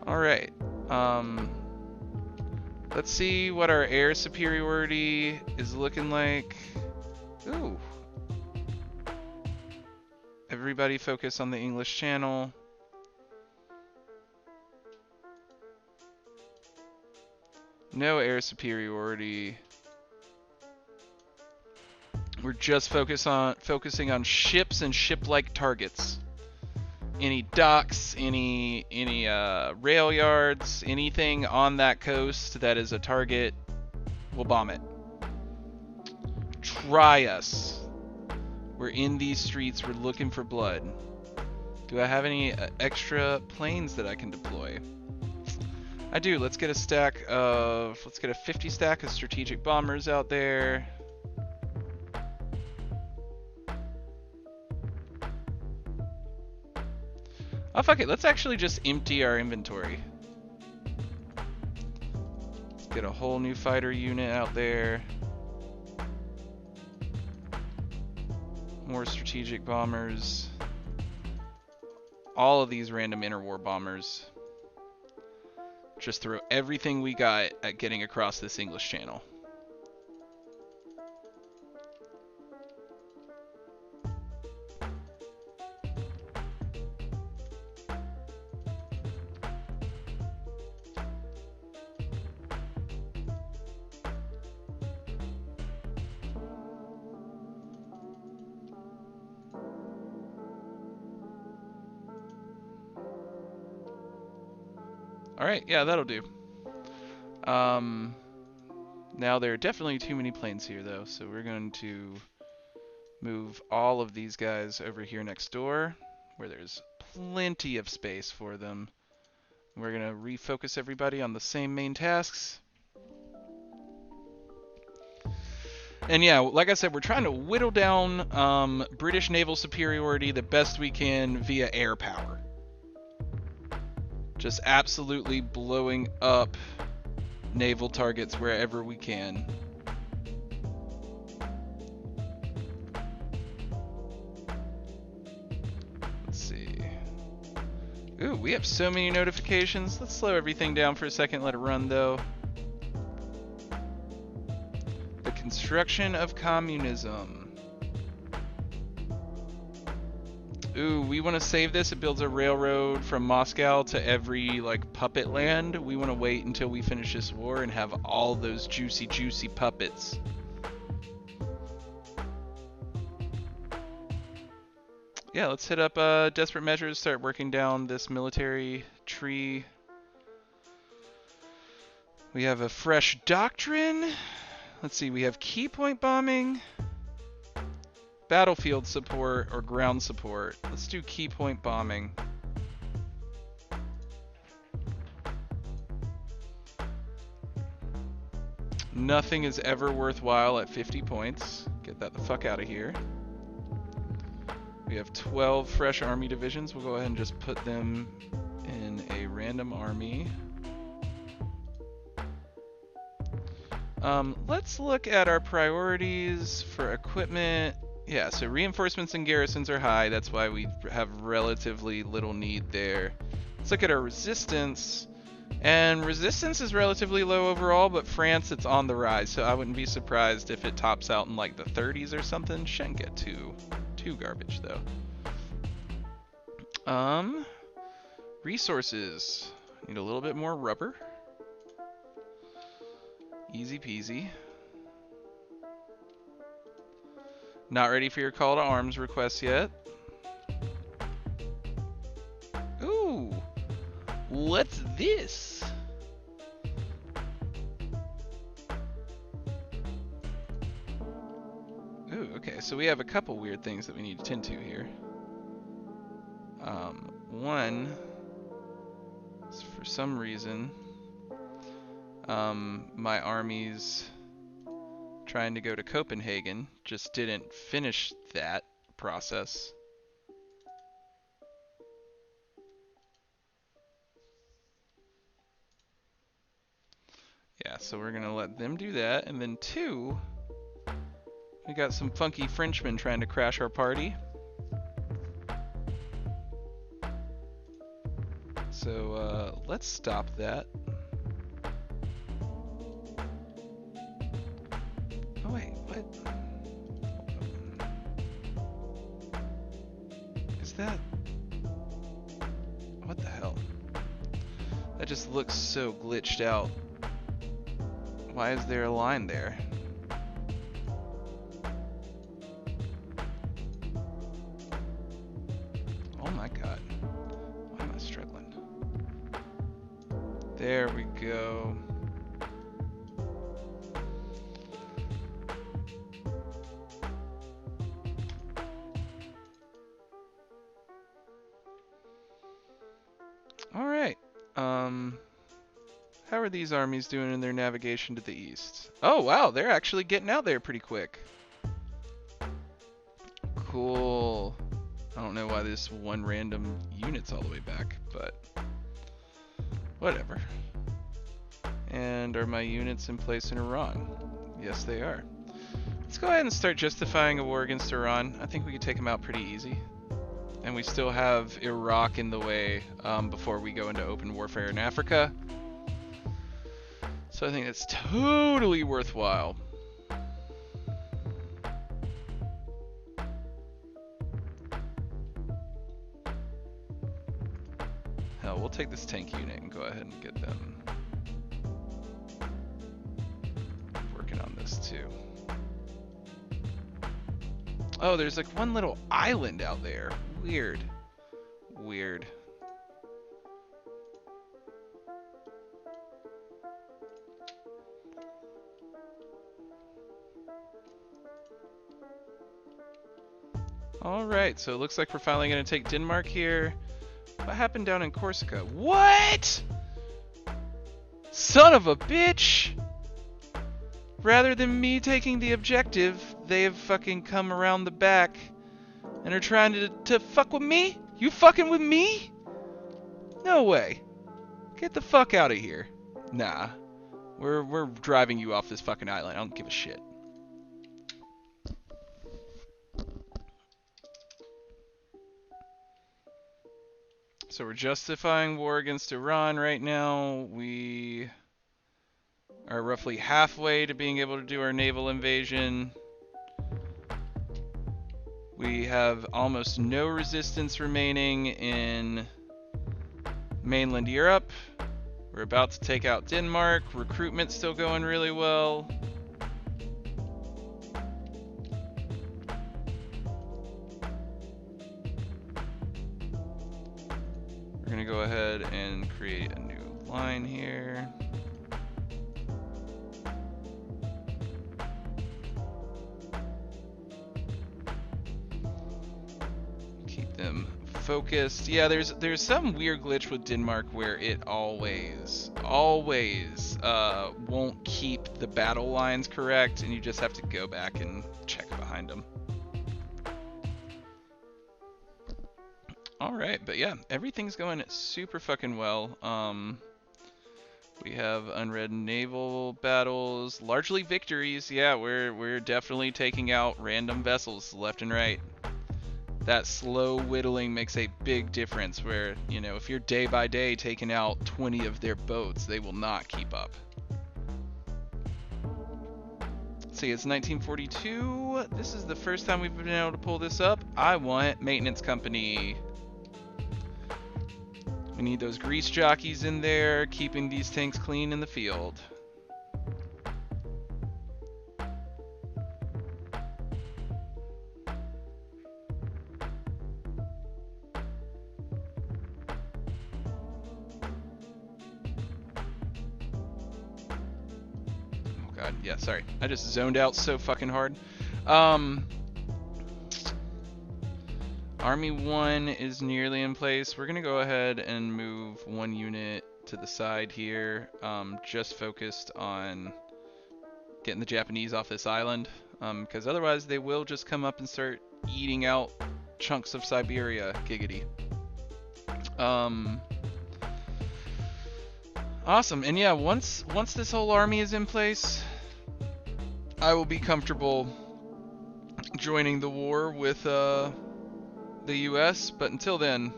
Alright. Let's see what our air superiority is looking like. Ooh. Everybody focus on the English Channel. No air superiority. We're just focusing on ships and ship-like targets. Any docks, any rail yards, anything on that coast that is a target, we'll bomb it. Try us. We're in these streets. We're looking for blood. Do I have any extra planes that I can deploy? I do. Let's get a 50 stack of strategic bombers out there. Oh, fuck it. Let's actually just empty our inventory. Let's get a whole new fighter unit out there. More strategic bombers. All of these random interwar bombers. Just throw everything we got at getting across this English Channel. Alright, yeah, that'll do. Now there are definitely too many planes here, though, so we're going to move all of these guys over here next door, where there's plenty of space for them. We're going to refocus everybody on the same main tasks. And yeah, like I said, we're trying to whittle down British naval superiority the best we can via air power. Just absolutely blowing up naval targets wherever we can. Let's see. Ooh, we have so many notifications. Let's slow everything down for a second, let it run though. The construction of communism. Ooh, we want to save this. It builds a railroad from Moscow to every, like, puppet land. We want to wait until we finish this war and have all those juicy, juicy puppets. Yeah, let's hit up Desperate Measures, start working down this military tree. We have a fresh doctrine. Let's see, we have key point bombing. Battlefield support or ground support. Let's do key point bombing. Nothing is ever worthwhile at 50 points. Get that the fuck out of here. We have 12 fresh army divisions. We'll go ahead and just put them in a random army. Let's look at our priorities for equipment. Yeah, so reinforcements and garrisons are high. That's why we have relatively little need there. Let's look at our resistance. And resistance is relatively low overall, but France, it's on the rise. So I wouldn't be surprised if it tops out in like the 30s or something. Shouldn't get too garbage though. Resources. Need a little bit more rubber. Easy peasy. Not ready for your call to arms request yet. Ooh, what's this? Ooh, okay, so we have a couple weird things that we need to tend to here. One, is for some reason, my armies trying to go to Copenhagen just didn't finish that process. Yeah, so we're gonna let them do that, and then two, we got some funky Frenchmen trying to crash our party. So let's stop that. Oh wait, what? Is that? What the hell? That just looks so glitched out. Why is there a line there? There we go. All right. How are these armies doing in their navigation to the east? Oh, wow, they're actually getting out there pretty quick. Cool. I don't know why this one random unit's all the way back, but whatever. And are my units in place in Iran? Yes, they are. Let's go ahead and start justifying a war against Iran. I think we could take them out pretty easy. And we still have Iraq in the way before we go into open warfare in Africa. So I think it's totally worthwhile. Hell, we'll take this tank unit and go ahead and get them working on this too. Oh, there's like one little island out there. Weird. Weird. Alright, so it looks like we're finally going to take Denmark here. What happened down in Corsica? What? Son of a bitch! Rather than me taking the objective, they have fucking come around the back and are trying to fuck with me? You fucking with me? No way. Get the fuck out of here. Nah. We're driving you off this fucking island. I don't give a shit. So we're justifying war against Iran right now. We are roughly halfway to being able to do our naval invasion. We have almost no resistance remaining in mainland Europe. We're about to take out Denmark. Recruitment's still going really well. We're going to go ahead and create a new line here. Keep them focused. Yeah, there's some weird glitch with Denmark where it always won't keep the battle lines correct, and you just have to go back and check behind them. Alright, but yeah, everything's going super fucking well. We have unread naval battles, largely victories. Yeah, we're definitely taking out random vessels left and right. That slow whittling makes a big difference where, you know, if you're day by day taking out 20 of their boats, they will not keep up. Let's see, it's 1942. This is the first time we've been able to pull this up. I want maintenance company. We need those grease jockeys in there, keeping these tanks clean in the field. Oh god, yeah, sorry. I just zoned out so fucking hard. Army 1 is nearly in place. We're going to go ahead and move one unit to the side here, just focused on getting the Japanese off this island, because otherwise they will just come up and start eating out chunks of Siberia, giggity. Awesome, and yeah, once this whole army is in place, I will be comfortable joining the war with the US, but until then,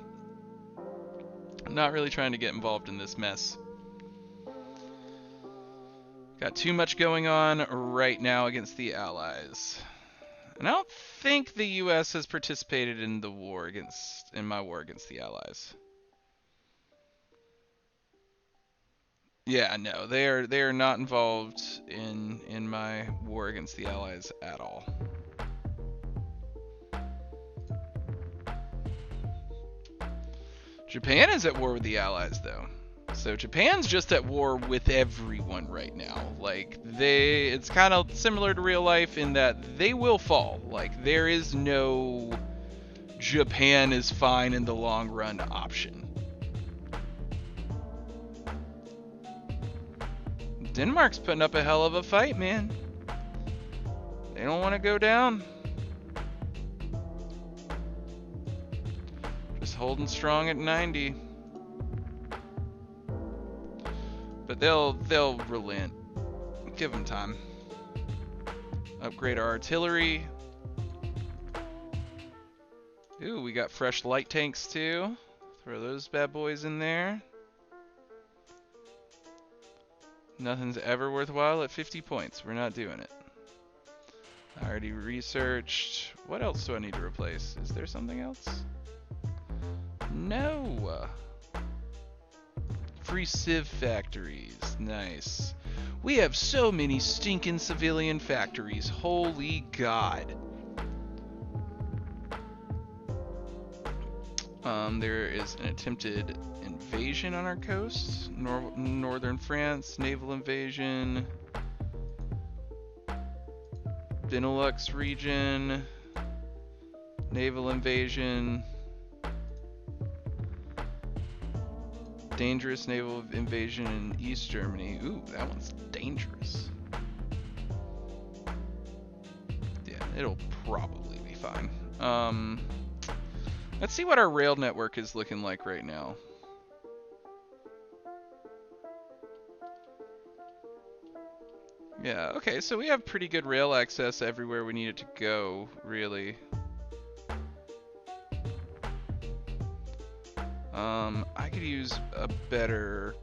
I'm not really trying to get involved in this mess. Got too much going on right now against the Allies. And I don't think the US has participated in the war in my war against the Allies. Yeah, no, they are not involved in my war against the Allies at all. Japan is at war with the Allies, though. So Japan's just at war with everyone right now. Like, it's kind of similar to real life in that they will fall. Like, there is no Japan is fine in the long run option. Denmark's putting up a hell of a fight, man. They don't want to go down. Just holding strong at 90. But they'll relent. Give them time. Upgrade our artillery. Ooh, we got fresh light tanks too. Throw those bad boys in there. Nothing's ever worthwhile at 50 points. We're not doing it. I already researched. What else do I need to replace? Is there something else? No. Free civ factories. Nice. We have so many stinking civilian factories. Holy God. There is an attempted invasion on our coast. Northern France, naval invasion. Benelux region. Naval invasion. Dangerous naval invasion in East Germany. Ooh, that one's dangerous. Yeah, it'll probably be fine. Let's see what our rail network is looking like right now. Yeah, okay, so we have pretty good rail access everywhere we need it to go, really. I could use a better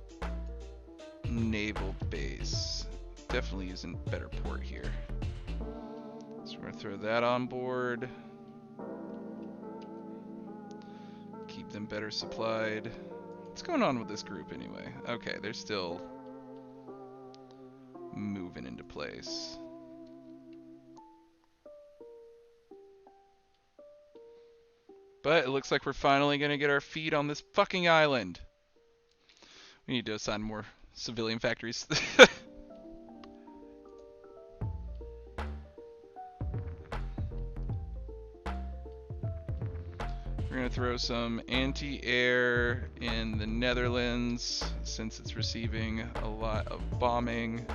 naval base. Definitely using better port here. So we're gonna throw that on board. Keep them better supplied. What's going on with this group anyway? Okay, they're still moving into place. But it looks like we're finally gonna get our feet on this fucking island. We need to assign more civilian factories. We're gonna throw some anti-air in the Netherlands since it's receiving a lot of bombing.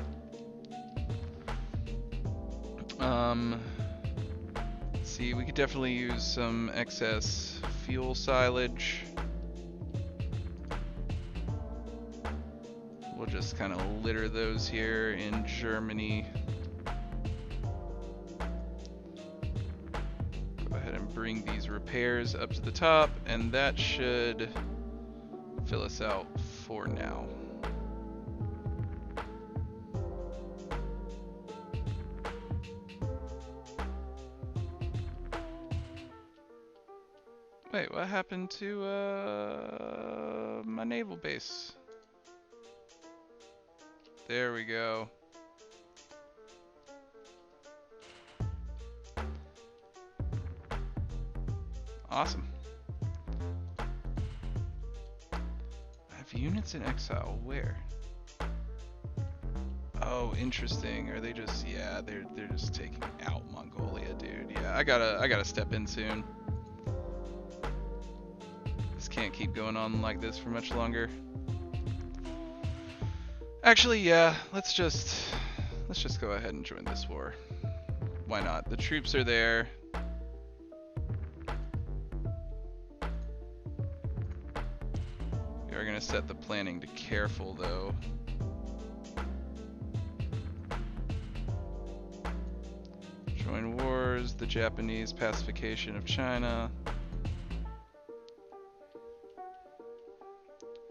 See, we could definitely use some excess fuel silage. We'll just kind of litter those here in Germany. Go ahead and bring these repairs up to the top, and that should fill us out for now. Wait, what happened to my naval base? There we go. Awesome. I have units in exile. Where? Oh, interesting. Are they just? Yeah, they're just taking out Mongolia, dude. Yeah, I gotta step in soon. This can't keep going on like this for much longer. Actually, yeah, let's just go ahead and join this war. Why not? The troops are there. We are gonna set the planning to careful though. Join wars, the Japanese pacification of China.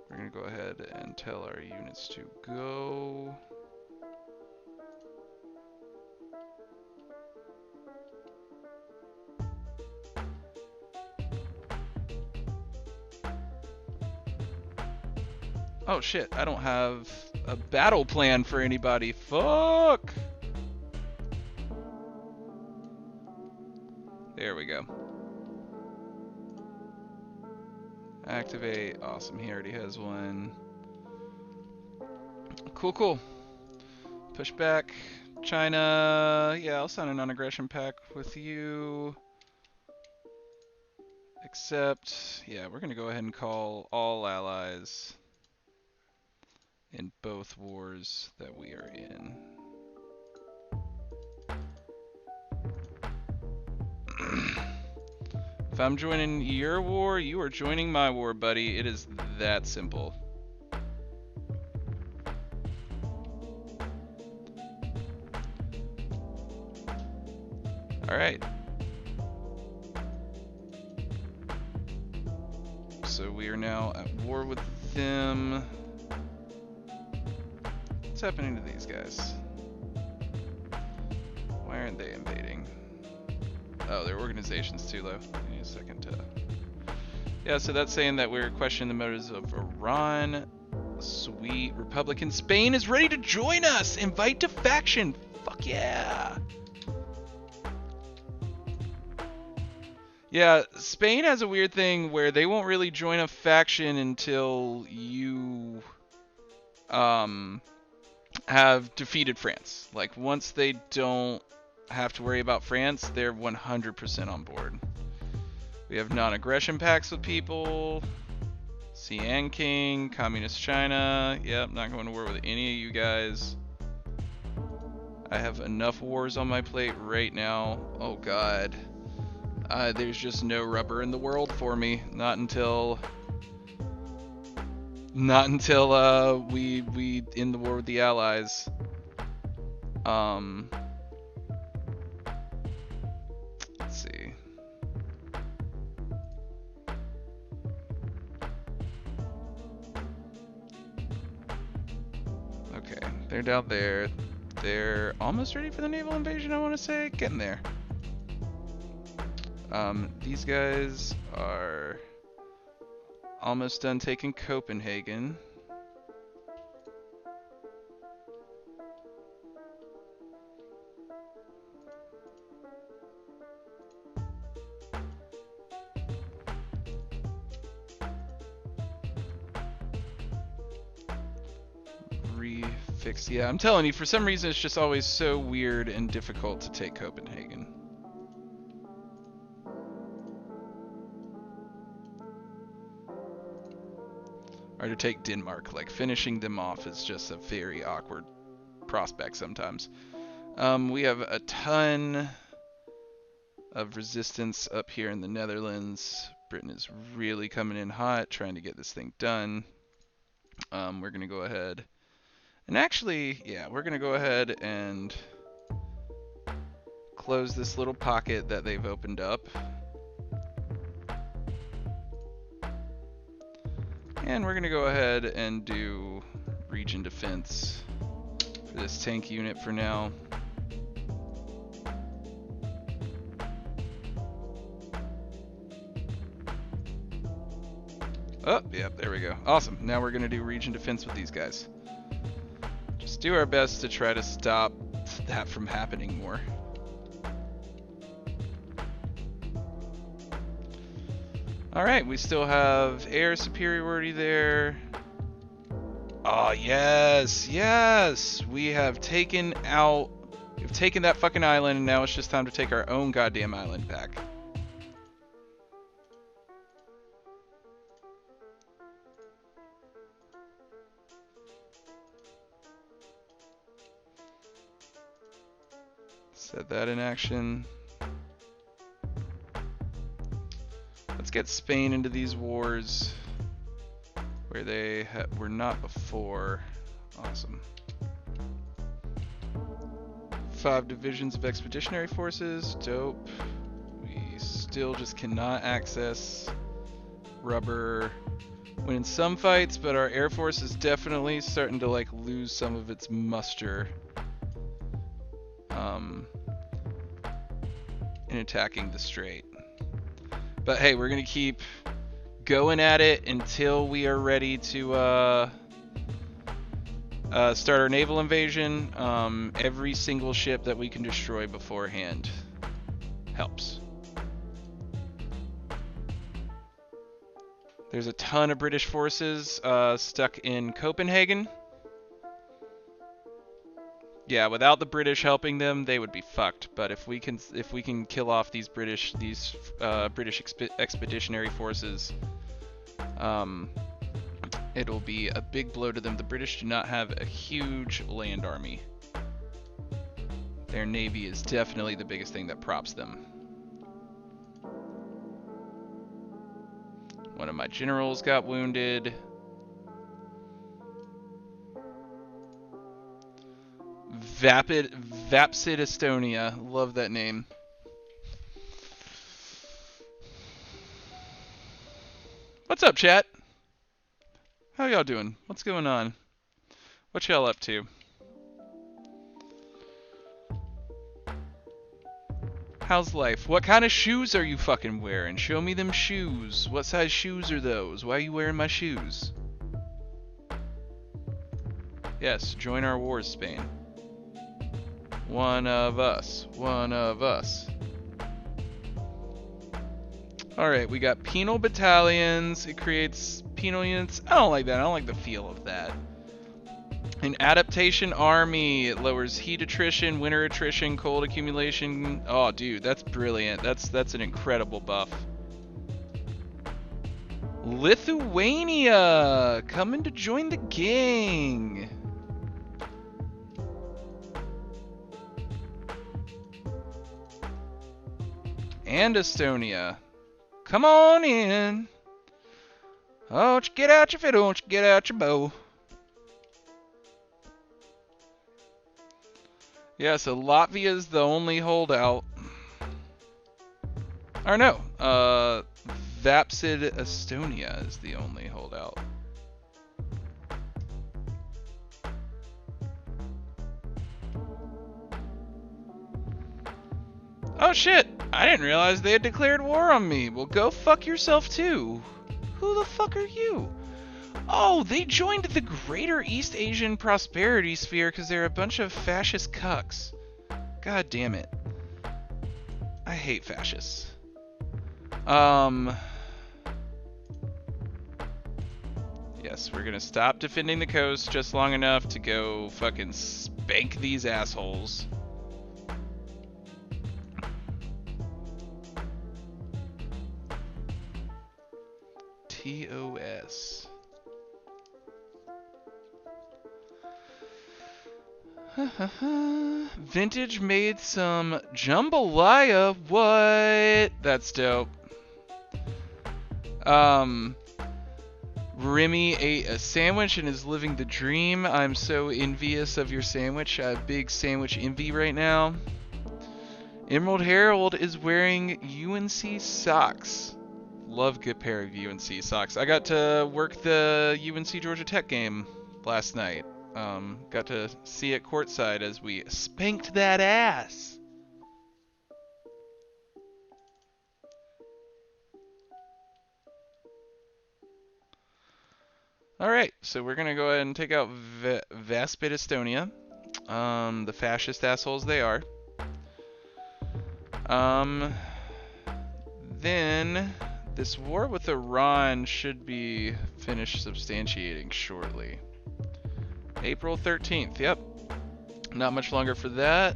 We're gonna go ahead and tell our units to go. Oh shit, I don't have a battle plan for anybody. Fuck! There we go. Activate. Awesome, he already has one. Cool, cool. Push back. China. Yeah, I'll sign a non-aggression pact with you. Except, yeah, we're going to go ahead and call all allies in both wars that we are in. If I'm joining your war, you are joining my war, buddy. It is that simple. Alright. So we are now at war with them. What's happening to these guys? Why aren't they invading? Oh, their organization's too low. I need a second to... Yeah, so that's saying that we're questioning the motives of Iran. Sweet. Republican Spain is ready to join us! Invite to faction! Fuck yeah! Yeah, Spain has a weird thing where they won't really join a faction until you have defeated France. Like, once they don't have to worry about France, they're 100% on board. We have non-aggression pacts with people. Cian King, Communist China. Yep, not going to war with any of you guys. I have enough wars on my plate right now. Oh god. There's just no rubber in the world for me. Not until we end the war with the Allies. Let's see. Okay, they're down there. They're almost ready for the naval invasion, I want to say. Getting there. These guys are almost done taking Copenhagen. Refix. Yeah, I'm telling you, for some reason it's just always so weird and difficult to take Copenhagen. Or to take Denmark. Like, finishing them off is just a very awkward prospect sometimes. We have a ton of resistance up here in the Netherlands. Britain is really coming in hot, trying to get this thing done. We're going to go ahead. And actually, yeah, we're going to go ahead and close this little pocket that they've opened up. And we're going to go ahead and do region defense for this tank unit for now. Oh, yep, there we go. Awesome. Now we're going to do region defense with these guys. Just do our best to try to stop that from happening more. Alright, we still have air superiority there. Oh, yes, yes! We've taken that fucking island, and now it's just time to take our own goddamn island back. Set that in action. Let's get Spain into these wars where they were not before. Awesome. 5 divisions of expeditionary forces. Dope. We still just cannot access rubber when in some fights, but our air force is definitely starting to like lose some of its muster in attacking the strait. But hey, we're gonna keep going at it until we are ready to start our naval invasion. Every single ship that we can destroy beforehand helps. There's a ton of British forces stuck in Copenhagen. Yeah, without the British helping them, they would be fucked. But if we can kill off these British expeditionary forces, it'll be a big blow to them. The British do not have a huge land army. Their navy is definitely the biggest thing that props them. One of my generals got wounded. Vapsid Estonia. Love that name. What's up, chat? How y'all doing? What's going on? What y'all up to? How's life? What kind of shoes are you fucking wearing? Show me them shoes. What size shoes are those? Why are you wearing my shoes? Yes, join our wars, Spain. One of us. One of us. Alright, we got penal battalions. It creates penal units. I don't like that. I don't like the feel of that. An adaptation army. It lowers heat attrition, winter attrition, cold accumulation. Oh, dude, that's brilliant. That's an incredible buff. Lithuania! Coming to join the gang. And Estonia. Come on in. Oh, don't you get out your fiddle, don't you get out your bow. Yeah, so Latvia's the only holdout. Or no, Vapsid Estonia is the only holdout. Oh shit! I didn't realize they had declared war on me. Well, go fuck yourself too. Who the fuck are you? Oh, they joined the Greater East Asian Prosperity Sphere because they're a bunch of fascist cucks. God damn it. I hate fascists. Yes, we're gonna stop defending the coast just long enough to go fucking spank these assholes. TOS. Vintage made some jambalaya. What? That's dope. Remy ate a sandwich and is living the dream. I'm so envious of your sandwich. I have big sandwich envy right now. Emerald Herald is wearing UNC socks. Love good pair of UNC socks. I got to work the UNC Georgia Tech game last night. Got to see it courtside as we spanked that ass. Alright, so we're gonna go ahead and take out Vapsid Estonia. The fascist assholes they are. Then this war with Iran should be finished substantiating shortly. April 13th, yep. Not much longer for that.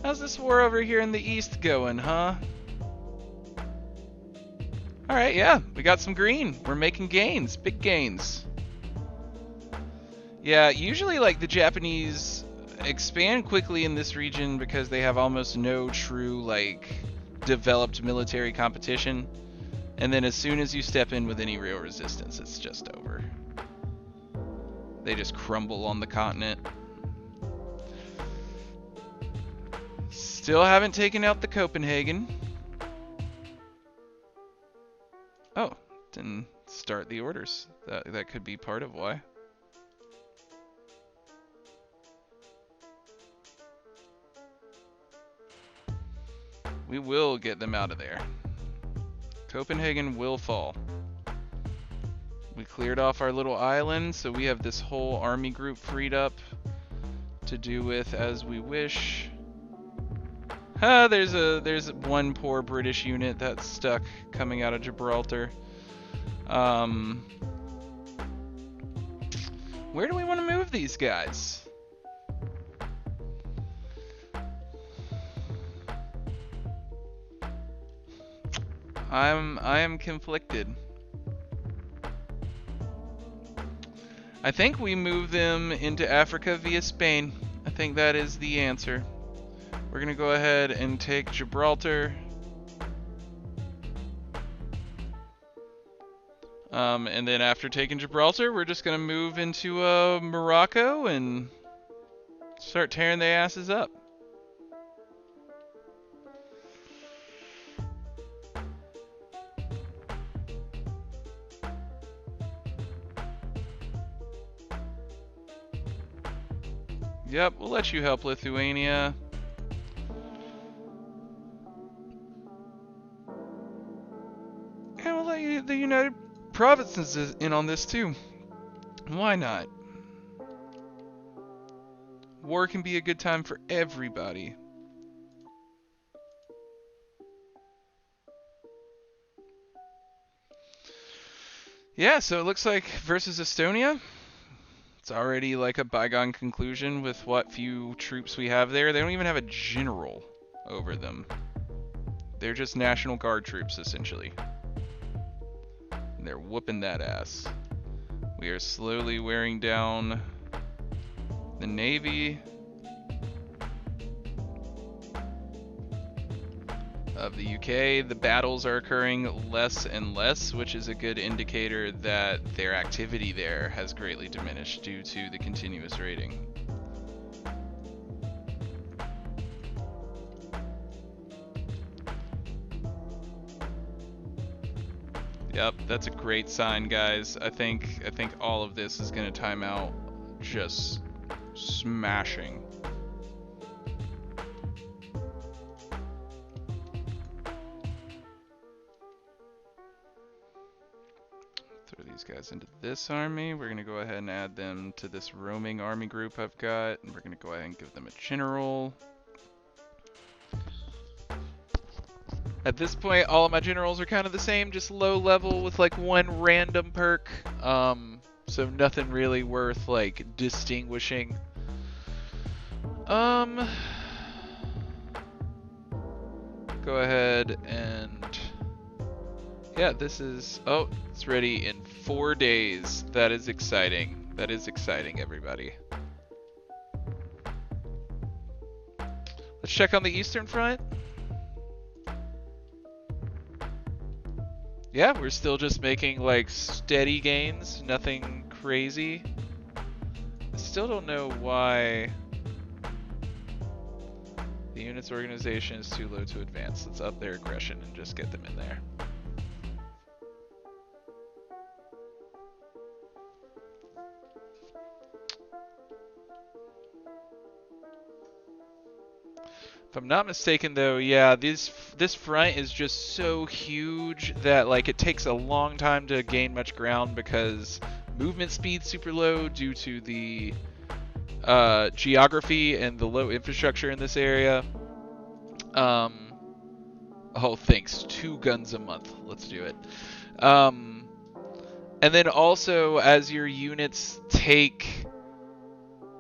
How's this war over here in the east going, huh? Alright, yeah, we got some green. We're making gains, big gains. Yeah, usually like the Japanese expand quickly in this region because they have almost no true like developed military competition. And then as soon as you step in with any real resistance, it's just over. They just crumble on the continent. Still haven't taken out the Copenhagen. Oh, didn't start the orders. That could be part of why. We will get them out of there. Copenhagen will fall. We cleared off our little island, so we have this whole army group freed up to do with as we wish. There's one poor British unit that's stuck coming out of Gibraltar. Where do we want to move these guys? I am conflicted. I think we move them into Africa via Spain. I think that is the answer. We're gonna go ahead and take Gibraltar. And then after taking Gibraltar, we're just gonna move into Morocco and start tearing their asses up. Yep, we'll let you help Lithuania. And we'll let you, the United Provinces in on this too. Why not? War can be a good time for everybody. Yeah, so it looks like versus Estonia, it's already like a bygone conclusion with what few troops we have there. They don't even have a general over them. They're just National Guard troops, essentially. And they're whooping that ass. We are slowly wearing down the Navy of the UK. The battles are occurring less and less, which is a good indicator that their activity there has greatly diminished due to the continuous raiding. Yep, that's a great sign, guys. I think all of this is going to time out just smashing. Throw these guys into this army. We're going to go ahead and add them to this roaming army group I've got. And we're going to go ahead and give them a general. At this point, all of my generals are kind of the same, just low level with like one random perk. So nothing really worth like distinguishing. Go ahead and yeah, this is, oh, it's ready in 4 days. That is exciting. That is exciting, everybody. Let's check on the Eastern Front. Yeah, we're still just making like steady gains, nothing crazy. I still don't know why the unit's organization is too low to advance. Let's up their aggression and just get them in there. If I'm not mistaken though, yeah, this front is just so huge that like it takes a long time to gain much ground because movement speed's super low due to the geography and the low infrastructure in this area. Oh, thanks. 2 guns a month. Let's do it. And then also as your units take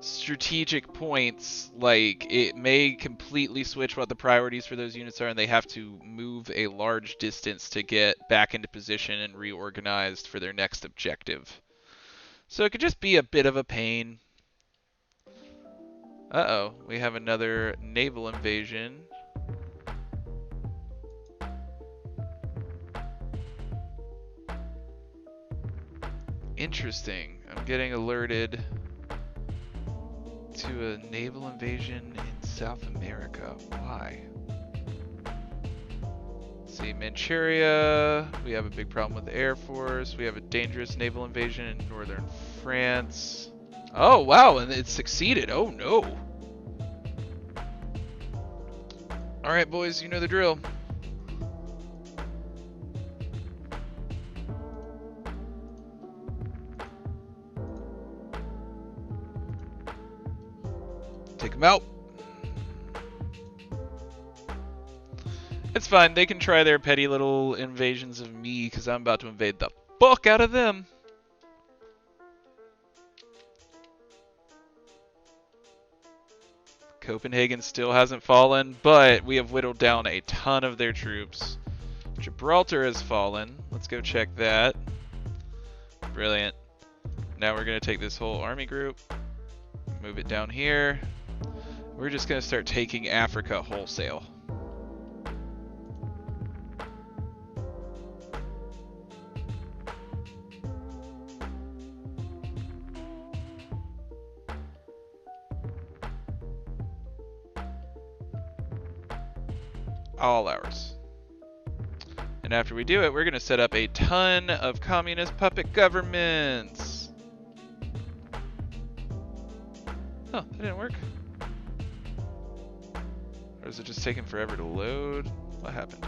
strategic points, like it may completely switch what the priorities for those units are, and they have to move a large distance to get back into position and reorganized for their next objective. So it could just be a bit of a pain. Uh-oh, we have another naval invasion. Interesting. I'm getting alerted to a naval invasion in South America. Why? Let's see, Manchuria. We have a big problem with the Air Force. We have a dangerous naval invasion in northern France. Oh, wow, and it succeeded. Oh, no. All right, boys, you know the drill. Take them out. It's fine. They can try their petty little invasions of me because I'm about to invade the fuck out of them. Copenhagen still hasn't fallen, but we have whittled down a ton of their troops. Gibraltar has fallen. Let's go check that. Brilliant. Now we're going to take this whole army group, move it down here. We're just going to start taking Africa wholesale. All ours. And after we do it, we're going to set up a ton of communist puppet governments. Oh, that didn't work. Or is it just taking forever to load? What happened?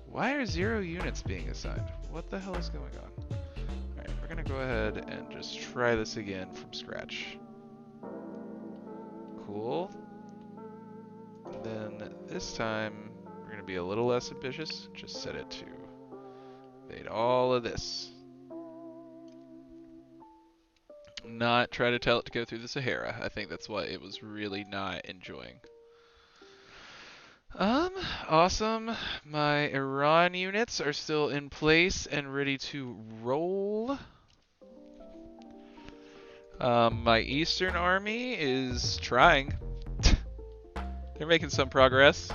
Why are 0 units being assigned? What the hell is going on? Alright, we're gonna go ahead and just try this again from scratch. Cool. And then this time, we're gonna be a little less ambitious. Just set it to invade all of this. Not try to tell it to go through the Sahara. I think that's what it was really not enjoying. Awesome. My Iran units are still in place and ready to roll. My Eastern Army is trying. They're making some progress.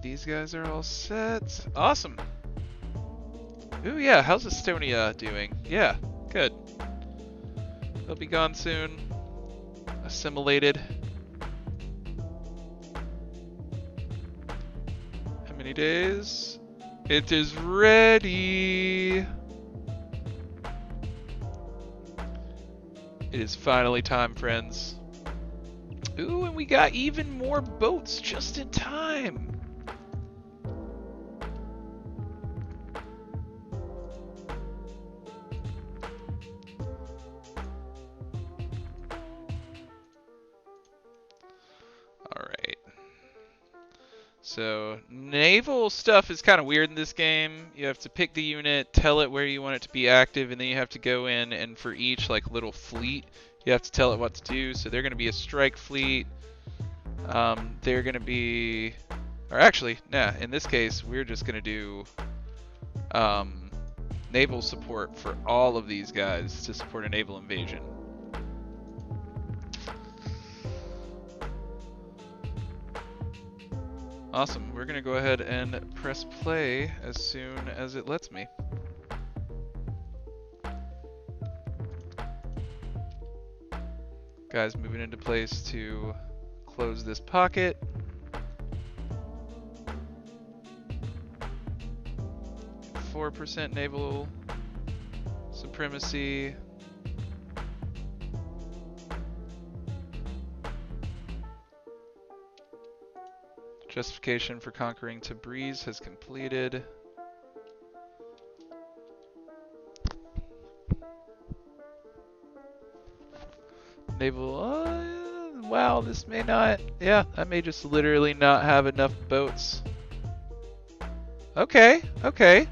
These guys are all set. Awesome. Ooh, yeah, how's Estonia doing? Yeah, good. They'll be gone soon. Assimilated. How many days? It is ready. It is finally time, friends. Ooh, and we got even more boats just in time. So, naval stuff is kind of weird in this game. You have to pick the unit, tell it where you want it to be active, and then you have to go in and for each like little fleet, you have to tell it what to do. So they're going to be a strike fleet. They're going to be, or actually, nah, in this case, we're just going to do naval support for all of these guys to support a naval invasion. Awesome, we're gonna go ahead and press play as soon as it lets me. Guys moving into place to close this pocket. .4% naval supremacy. Justification for conquering Tabriz has completed. Naval, wow, this may not, yeah, I may just literally not have enough boats. Okay, okay.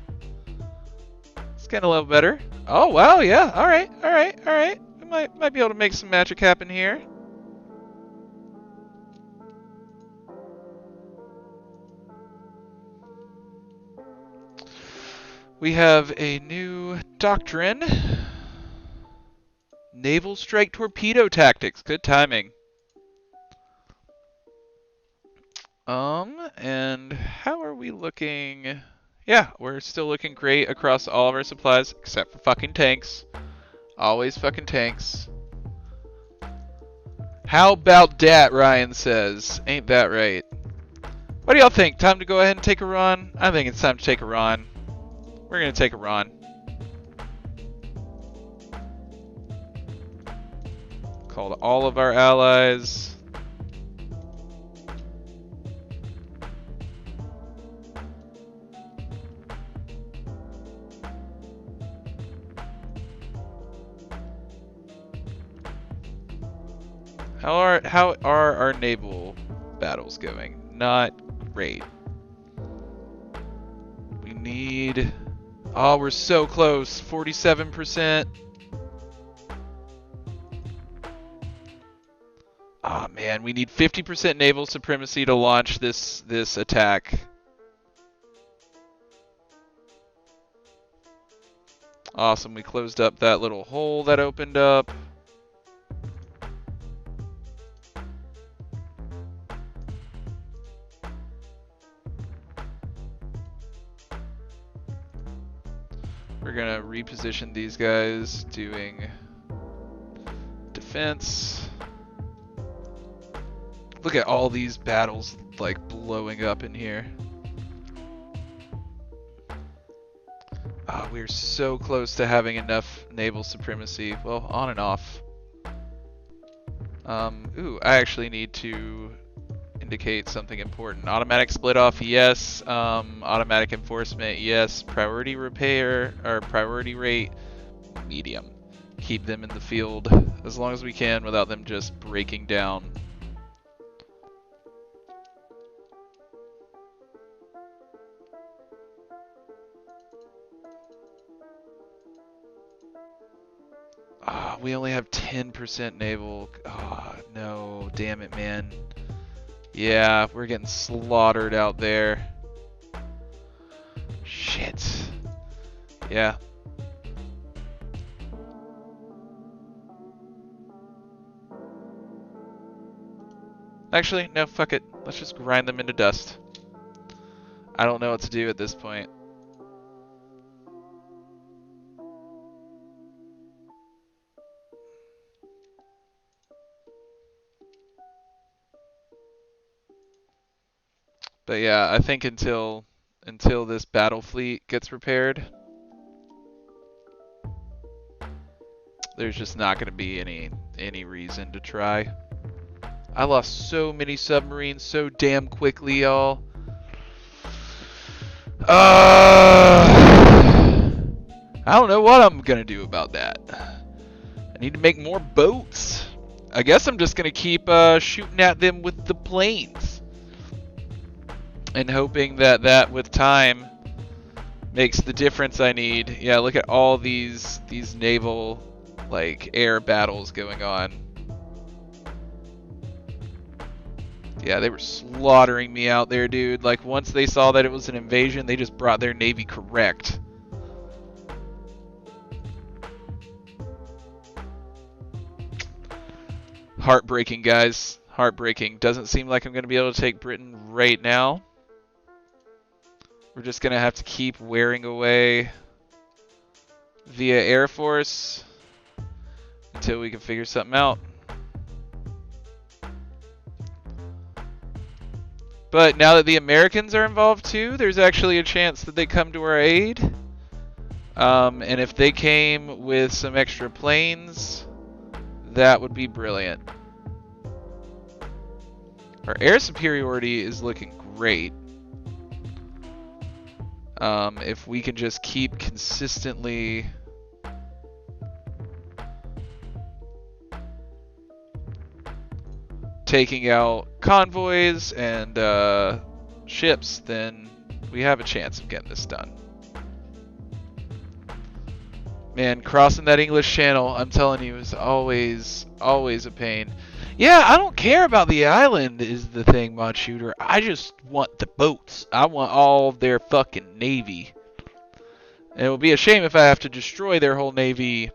It's getting a little better. Oh, wow, yeah, alright, alright, alright. We might be able to make some magic happen here. We have a new doctrine. Naval strike torpedo tactics. Good timing. And how are we looking? Yeah, we're still looking great across all of our supplies, except for fucking tanks. Always fucking tanks. How about that, Ryan says. Ain't that right? What do y'all think? Time to go ahead and take Iran? I think it's time to take Iran. We're going to take Iran. Called all of our allies. How are our naval battles going? Not great. We need... Oh, we're so close. 47%. Oh man, we need 50% naval supremacy to launch this attack. Awesome, we closed up that little hole that opened up. We're gonna reposition these guys doing defense. Look at all these battles like blowing up in here. We're so close to having enough naval supremacy. Well, on and off. Ooh, I actually need to indicate something important. Automatic split off, yes. Automatic enforcement, yes. Priority repair, or priority rate, medium. Keep them in the field as long as we can without them just breaking down. We only have 10% naval. Oh, no. Damn it, man. Yeah, we're getting slaughtered out there. Shit. Yeah. Actually, no, fuck it. Let's just grind them into dust. I don't know what to do at this point. But yeah, I think until this battle fleet gets repaired, there's just not going to be any reason to try. I lost so many submarines so damn quickly, y'all. I don't know what I'm going to do about that. I need to make more boats. I guess I'm just going to keep shooting at them with the planes. And hoping that with time makes the difference I need. Yeah, look at all these naval like air battles going on. Yeah, they were slaughtering me out there, dude. Like once they saw that it was an invasion, they just brought their navy correct. Heartbreaking, guys. Heartbreaking. Doesn't seem like I'm going to be able to take Britain right now. We're just going to have to keep wearing away via Air Force until we can figure something out. But now that the Americans are involved too, there's actually a chance that they come to our aid. And if they came with some extra planes, that would be brilliant. Our air superiority is looking great. If we can just keep consistently taking out convoys and ships, then we have a chance of getting this done. Man, crossing that English Channel, I'm telling you, is always a pain. Yeah, I don't care about the island is the thing, Mod Shooter. I just want the boats. I want all of their fucking navy. And it will be a shame if I have to destroy their whole navy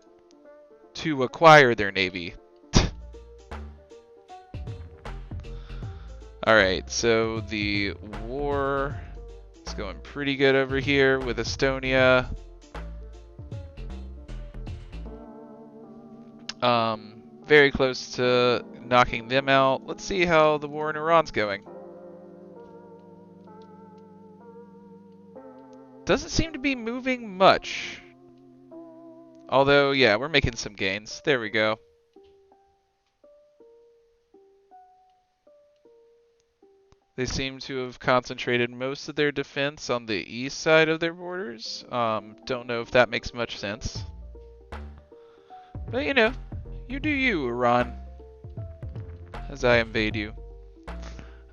to acquire their navy. Alright, so the war is going pretty good over here with Estonia. Very close to knocking them out. Let's see how the war in Iran's going. Doesn't seem to be moving much. Although, yeah, we're making some gains. There we go. They seem to have concentrated most of their defense on the east side of their borders. Don't know if that makes much sense. But, you know, you do you, Iran. as I invade you.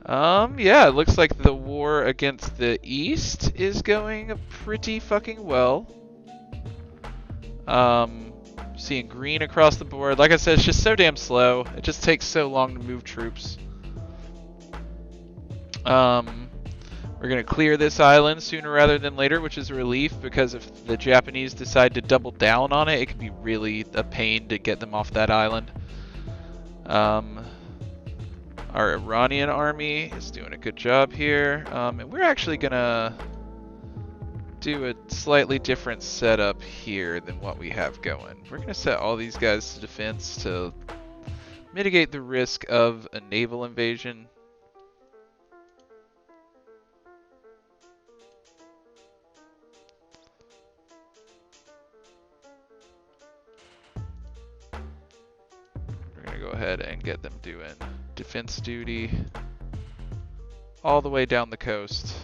Yeah, it looks like the war against the East is going pretty fucking well. Seeing green across the board. Like I said, it's just so damn slow. It just takes so long to move troops. We're going to clear this island sooner rather than later, which is a relief, because if the Japanese decide to double down on it, it could be really a pain to get them off that island. Our Iranian army is doing a good job here. And we're actually going to do a slightly different setup here than what we have going. We're going to set all these guys to defense to mitigate the risk of a naval invasion. We're going to go ahead and get them doing defense duty all the way down the coast.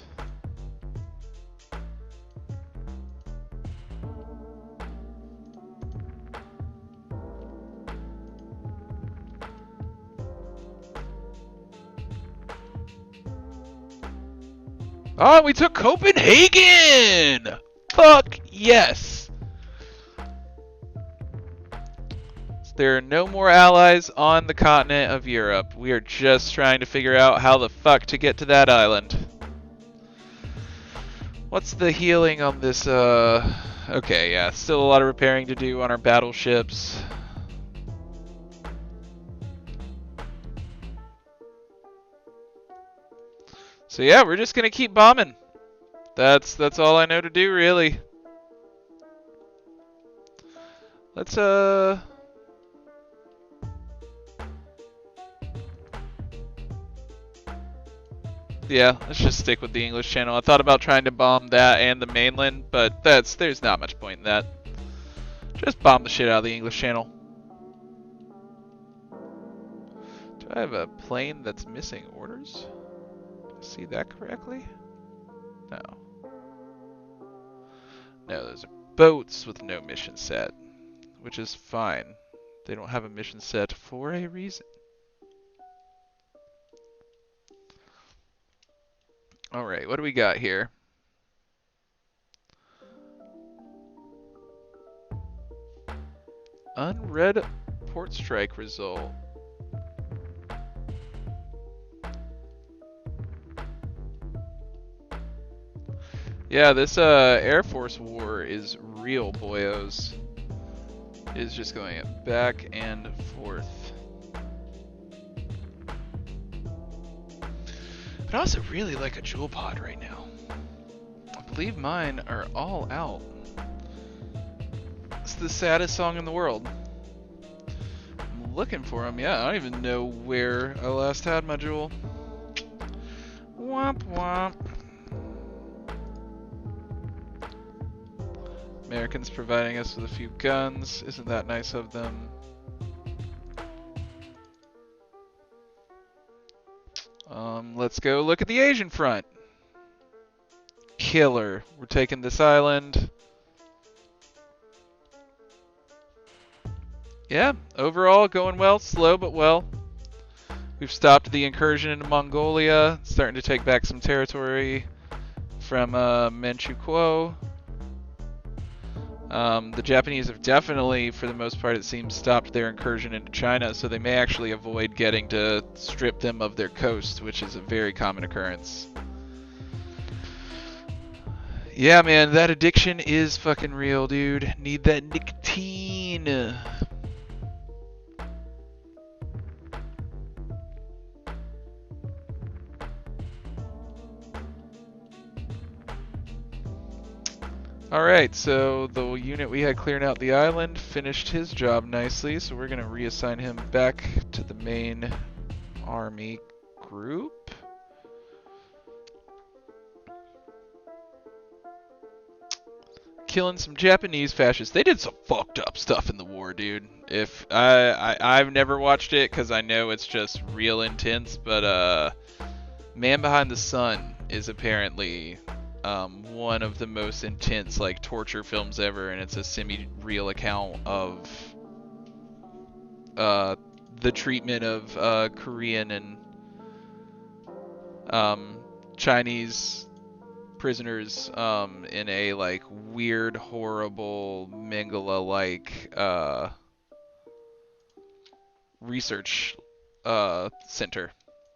Oh, we took Copenhagen! Fuck yes! There are no more allies on the continent of Europe. We are just trying to figure out how the fuck to get to that island. What's the healing on this, Okay, yeah, still a lot of repairing to do on our battleships. So yeah, we're just gonna keep bombing. That's all I know to do, really. Let's yeah, let's just stick with the English Channel. I thought about trying to bomb that and the mainland, but there's not much point in that. Just bomb the shit out of the English Channel. Do I have a plane that's missing orders? See that correctly? No. No, those are boats with no mission set, which is fine. They don't have a mission set for a reason. Alright, what do we got here? Unread port strike result. Yeah, this Air Force war is real, boyos. It is just going back and forth. But I also really like a jewel pod right now. I believe mine are all out. It's the saddest song in the world. I'm looking for them. Yeah, I don't even know where I last had my jewel. Womp womp. Americans providing us with a few guns. Isn't that nice of them? Let's go look at the Asian front. Killer. We're taking this island. Yeah, overall going well. Slow but well. We've stopped the incursion into Mongolia. Starting to take back some territory from Manchukuo. The Japanese have definitely, for the most part it seems, stopped their incursion into China, so they may actually avoid getting to strip them of their coast, which is a very common occurrence. Yeah, man, that addiction is fucking real, dude. Need that nicotine. Alright, so the unit we had clearing out the island finished his job nicely, so we're going to reassign him back to the main army group. Killing some Japanese fascists. They did some fucked up stuff in the war, dude. If I've never watched it because I know it's just real intense, but Man Behind the Sun is apparently one of the most intense like torture films ever, and it's a semi-real account of the treatment of Korean and Chinese prisoners in a like weird, horrible Mengele-like research center.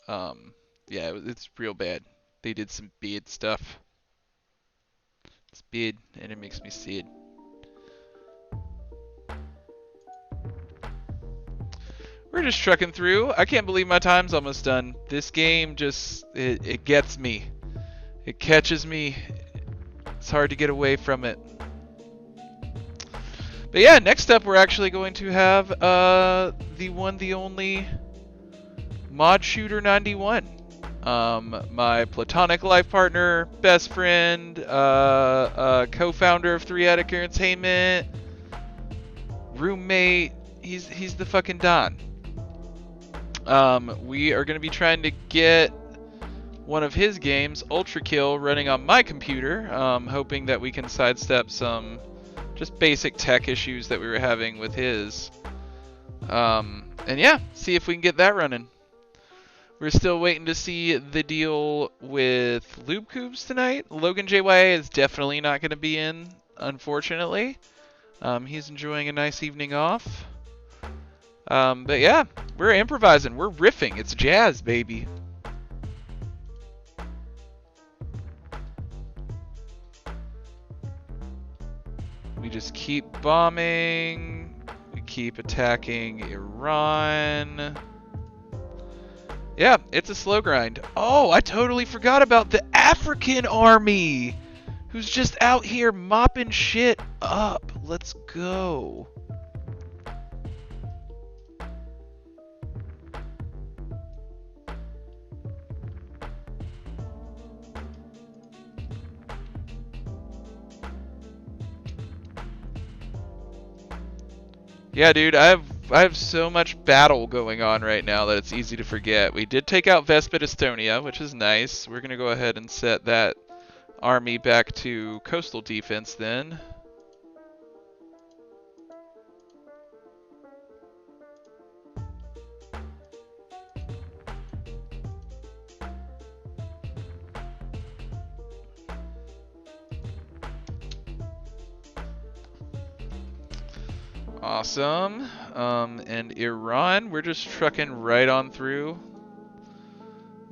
Yeah, it's real bad. They did some bad stuff. It's bad, and it makes me sad. We're just trucking through. I can't believe my time's almost done. This game just, it gets me. It catches me. It's hard to get away from it. But yeah, next up we're actually going to have the one, the only Mod Shooter 91. My platonic life partner, best friend, co-founder of 3 Attic Entertainment, roommate. He's the fucking Don. We are going to be trying to get one of his games, Ultra Kill, running on my computer, hoping that we can sidestep some just basic tech issues that we were having with his. And yeah, see if we can get that running. We're still waiting to see the deal with Lube Cubes tonight. Logan JYA is definitely not going to be in, unfortunately. He's enjoying a nice evening off. But yeah, we're improvising. We're riffing. It's jazz, baby. We just keep bombing. We keep attacking Iran. Yeah, it's a slow grind. Oh, I totally forgot about the African army, who's just out here mopping shit up. Let's go. Yeah, dude, I have so much battle going on right now that it's easy to forget. We did take out Vespid Estonia, which is nice. We're going to go ahead and set that army back to coastal defense then. Awesome. And Iran, we're just trucking right on through.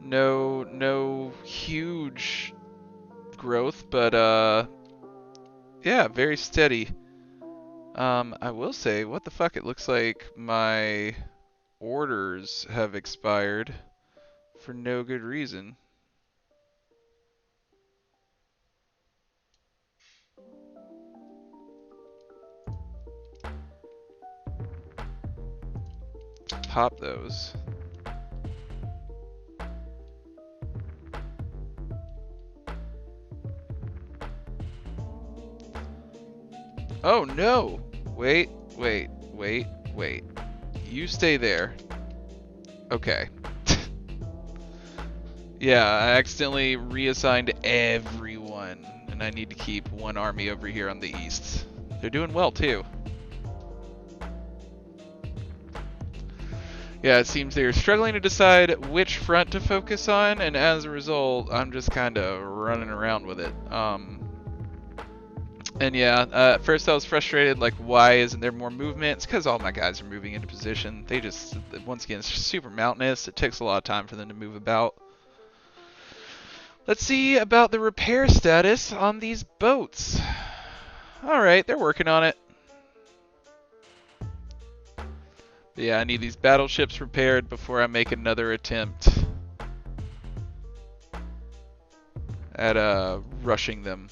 No huge growth, but yeah, very steady. I will say, what the fuck? It looks like my orders have expired for no good reason. Pop those. Oh no! Wait. You stay there. Okay. Yeah, I accidentally reassigned everyone, and I need to keep one army over here on the east. They're doing well too. Yeah, it seems they're struggling to decide which front to focus on, and as a result, I'm just kind of running around with it. And yeah, at first I was frustrated, like, why isn't there more movement? It's because all my guys are moving into position. They just, once again, it's super mountainous. It takes a lot of time for them to move about. Let's see about the repair status on these boats. Alright, they're working on it. But yeah, I need these battleships repaired before I make another attempt at rushing them.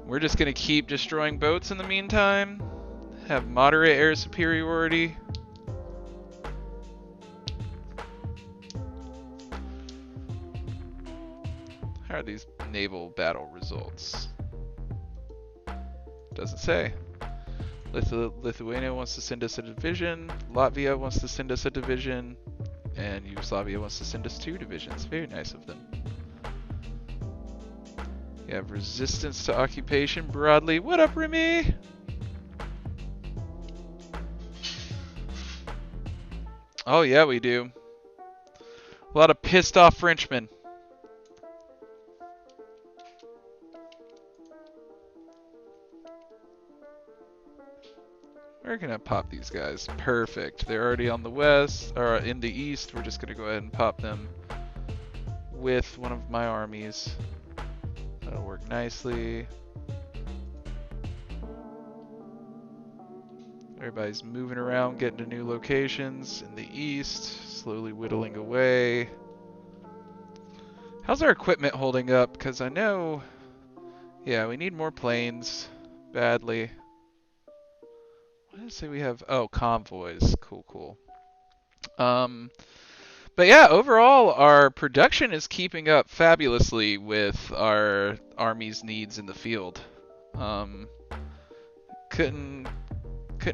We're just going to keep destroying boats in the meantime. Have moderate air superiority. How are these naval battle results? Doesn't say. Lithuania wants to send us a division. Latvia wants to send us a division. And Yugoslavia wants to send us 2 divisions. Very nice of them. You have resistance to occupation broadly. What up, Remy? Oh yeah, we do. A lot of pissed off Frenchmen. We're gonna pop these guys. Perfect. They're already on the west, or in the east. We're just gonna go ahead and pop them with one of my armies. That'll work nicely. Everybody's moving around, getting to new locations in the east, slowly whittling away. How's our equipment holding up? Because I know, yeah, we need more planes badly. What did I say we have? Oh, convoys. Cool, cool. But yeah, overall, our production is keeping up fabulously with our army's needs in the field. Um, couldn't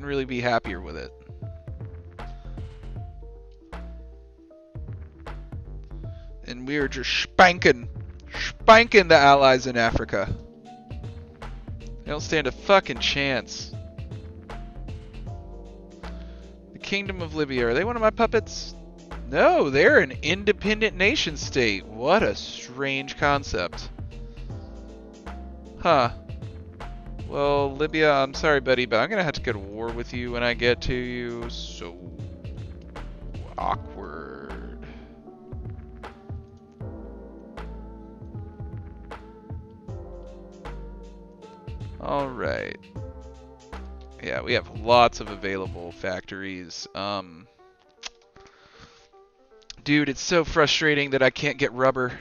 really be happier with it. And we are just spanking the allies in Africa. They don't stand a fucking chance. The Kingdom of Libya, are they one of my puppets? No, they're an independent nation state. What a strange concept. Huh. Well, Libya, I'm sorry, buddy, but I'm gonna have to go to war with you when I get to you. So awkward. Alright. Yeah, we have lots of available factories. Dude, it's so frustrating that I can't get rubber.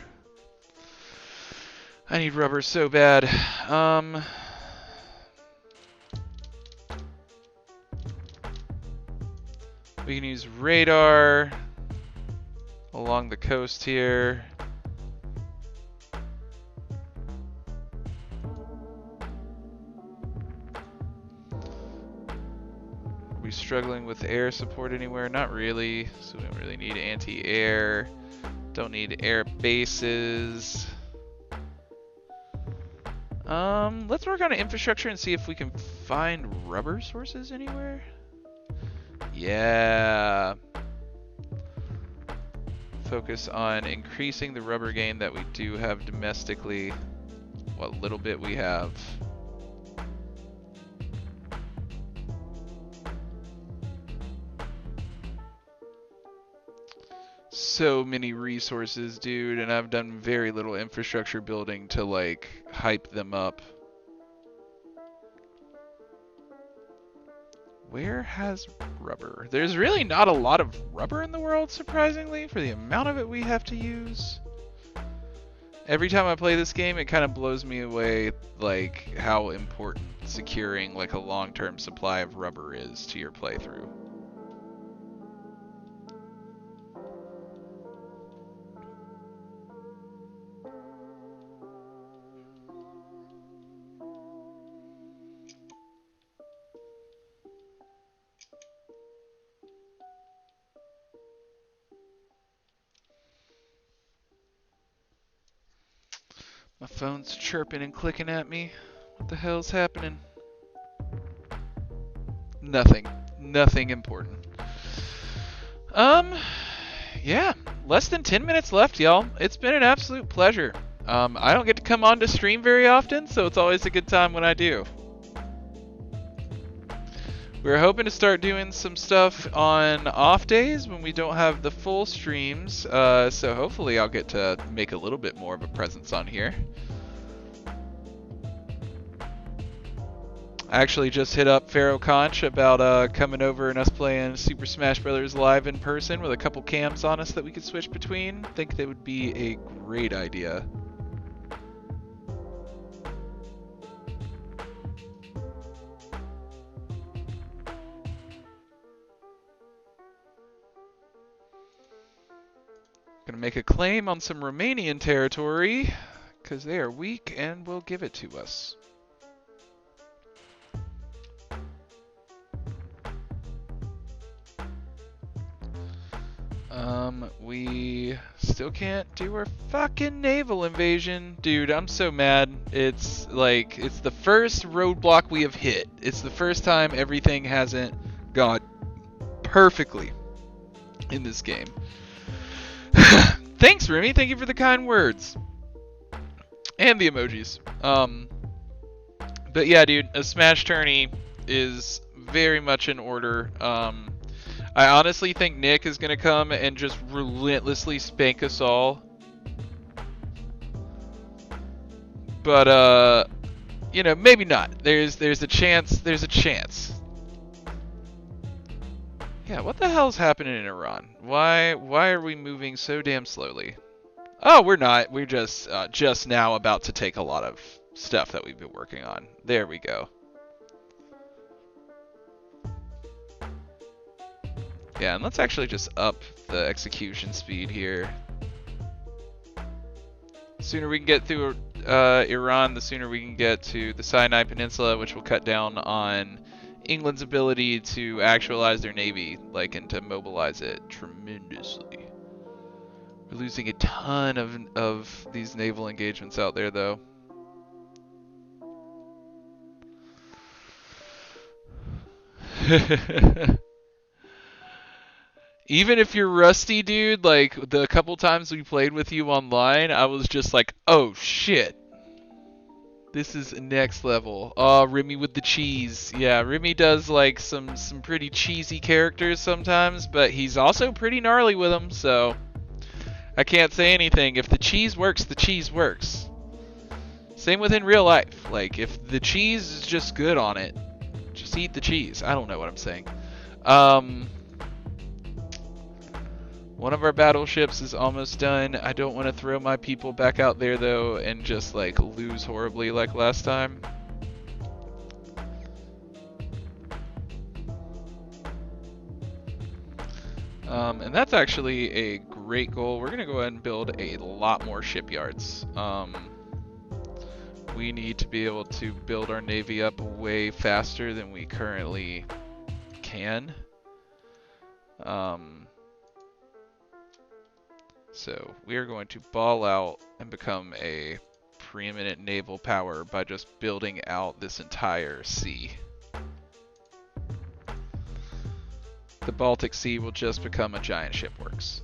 I need rubber so bad. We can use radar along the coast here. Are we struggling with air support anywhere? Not really, so we don't really need anti-air. Don't need air bases. Let's work on infrastructure and see if we can find rubber sources anywhere. Yeah. Focus on increasing the rubber gain that we do have domestically. What little bit we have. So many resources, dude, and I've done very little infrastructure building to like hype them up. Where has rubber? There's really not a lot of rubber in the world, surprisingly, for the amount of it we have to use. Every time I play this game, it kind of blows me away, like, how important securing, like, a long-term supply of rubber is to your playthrough. My phone's chirping and clicking at me. What the hell's happening? Nothing. Nothing important. Yeah. Less than 10 minutes left, y'all. It's been an absolute pleasure. I don't get to come on to stream very often, so it's always a good time when I do. We're hoping to start doing some stuff on off days when we don't have the full streams, so hopefully I'll get to make a little bit more of a presence on here. I actually just hit up Pharaoh Conch about coming over and us playing Super Smash Bros. Live in person with a couple cams on us that we could switch between. I think that would be a great idea. Gonna make a claim on some Romanian territory because they are weak and will give it to us. We still can't do our fucking naval invasion. Dude, I'm so mad. It's like, it's the first roadblock we have hit. It's the first time everything hasn't gone perfectly. in this game. Thanks, Remy. Thank you for the kind words. And the emojis. But yeah, dude, a smash tourney is very much in order. I honestly think Nick is going to come and just relentlessly spank us all. But, you know, maybe not. There's a chance. There's a chance. Yeah, what the hell's happening in Iran? Why are we moving so damn slowly? Oh, we're not. We're just now about to take a lot of stuff that we've been working on. There we go. Yeah, and let's actually just up the execution speed here. The sooner we can get through Iran, the sooner we can get to the Sinai Peninsula, which will cut down on England's ability to actualize their navy, like, and to mobilize it tremendously. We're losing a ton of these naval engagements out there, though. Even if you're rusty, dude, like, the couple times we played with you online, I was just like, oh, shit. This is next level. Oh, Remy with the cheese. Yeah, Remy does, like, some pretty cheesy characters sometimes, but he's also pretty gnarly with them, so I can't say anything. If the cheese works, the cheese works. Same within real life. Like, if the cheese is just good on it, just eat the cheese. I don't know what I'm saying. One of our battleships is almost done. I don't want to throw my people back out there, though, and just, like, lose horribly like last time. And that's actually a great goal. We're going to go ahead and build a lot more shipyards. We need to be able to build our navy up way faster than we currently can. So we are going to ball out and become a preeminent naval power by just building out this entire sea. The Baltic Sea will just become a giant shipworks.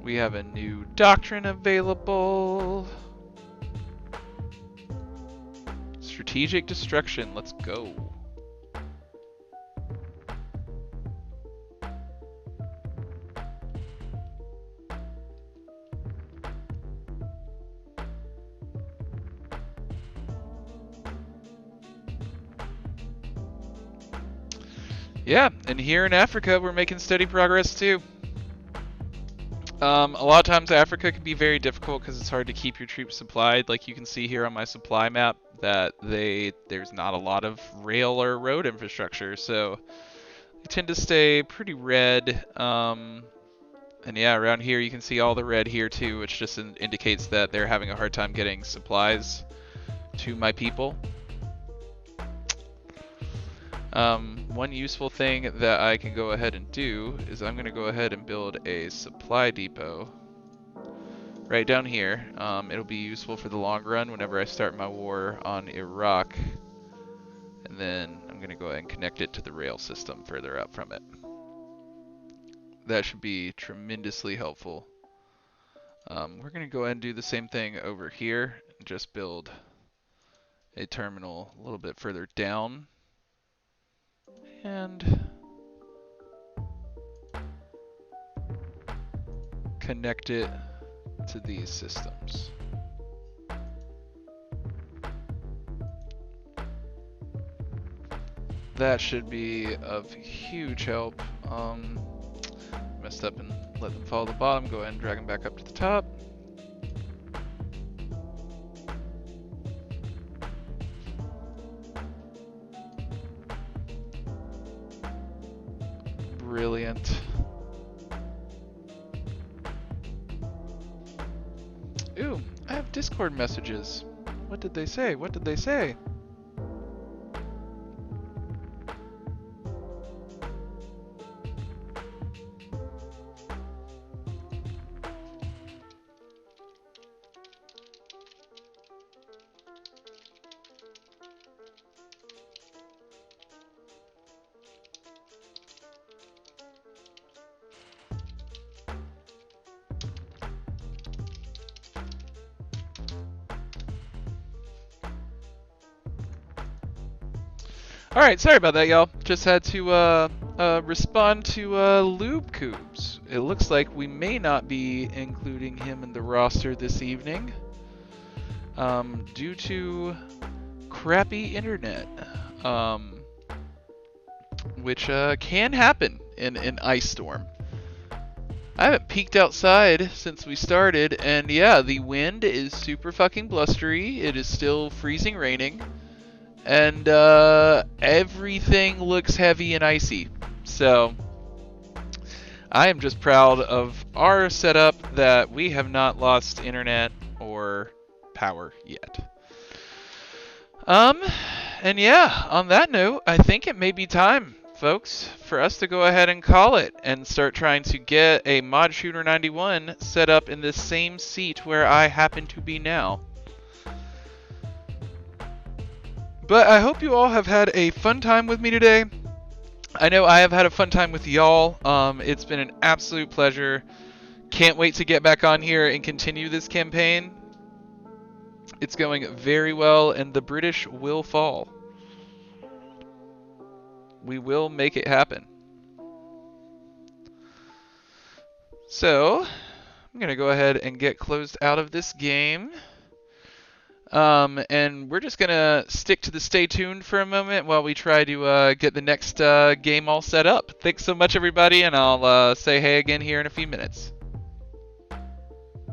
We have a new doctrine available. Strategic destruction, let's go. Yeah, and here in Africa, we're making steady progress too. A lot of times Africa can be very difficult because it's hard to keep your troops supplied. Like you can see here on my supply map that there's not a lot of rail or road infrastructure, so they tend to stay pretty red. And yeah, around here you can see all the red here too, which just indicates that they're having a hard time getting supplies to my people. One useful thing that I can go ahead and do is I'm going to go ahead and build a supply depot right down here. It'll be useful for the long run whenever I start my war on Iraq. And then I'm going to go ahead and connect it to the rail system further up from it. That should be tremendously helpful. We're going to go ahead and do the same thing over here. Just build a terminal a little bit further down. And connect it to these systems. That should be of huge help. Messed up and let them fall to the bottom. Go ahead and drag them back up to the top. Brilliant. Ooh, I have Discord messages. What did they say? What did they say? All right, sorry about that, y'all. Just had to respond to Lube Coobs. It looks like we may not be including him in the roster this evening due to crappy internet, which can happen in an ice storm. I haven't peeked outside since we started, and yeah, the wind is super fucking blustery. It is still freezing raining, and everything looks heavy and icy. So I am just proud of our setup that we have not lost internet or power yet. And yeah, on that note, I think it may be time, folks, for us to go ahead and call it and start trying to get a Mod Shooter 91 set up in this same seat where I happen to be now. But I hope you all have had a fun time with me today. I know I have had a fun time with y'all. It's been an absolute pleasure. Can't wait to get back on here and continue this campaign. It's going very well, and the British will fall. We will make it happen. So, I'm going to go ahead and get closed out of this game. And we're just going to stick to the stay tuned for a moment while we try to get the next game all set up. Thanks so much, everybody, and I'll say hey again here in a few minutes.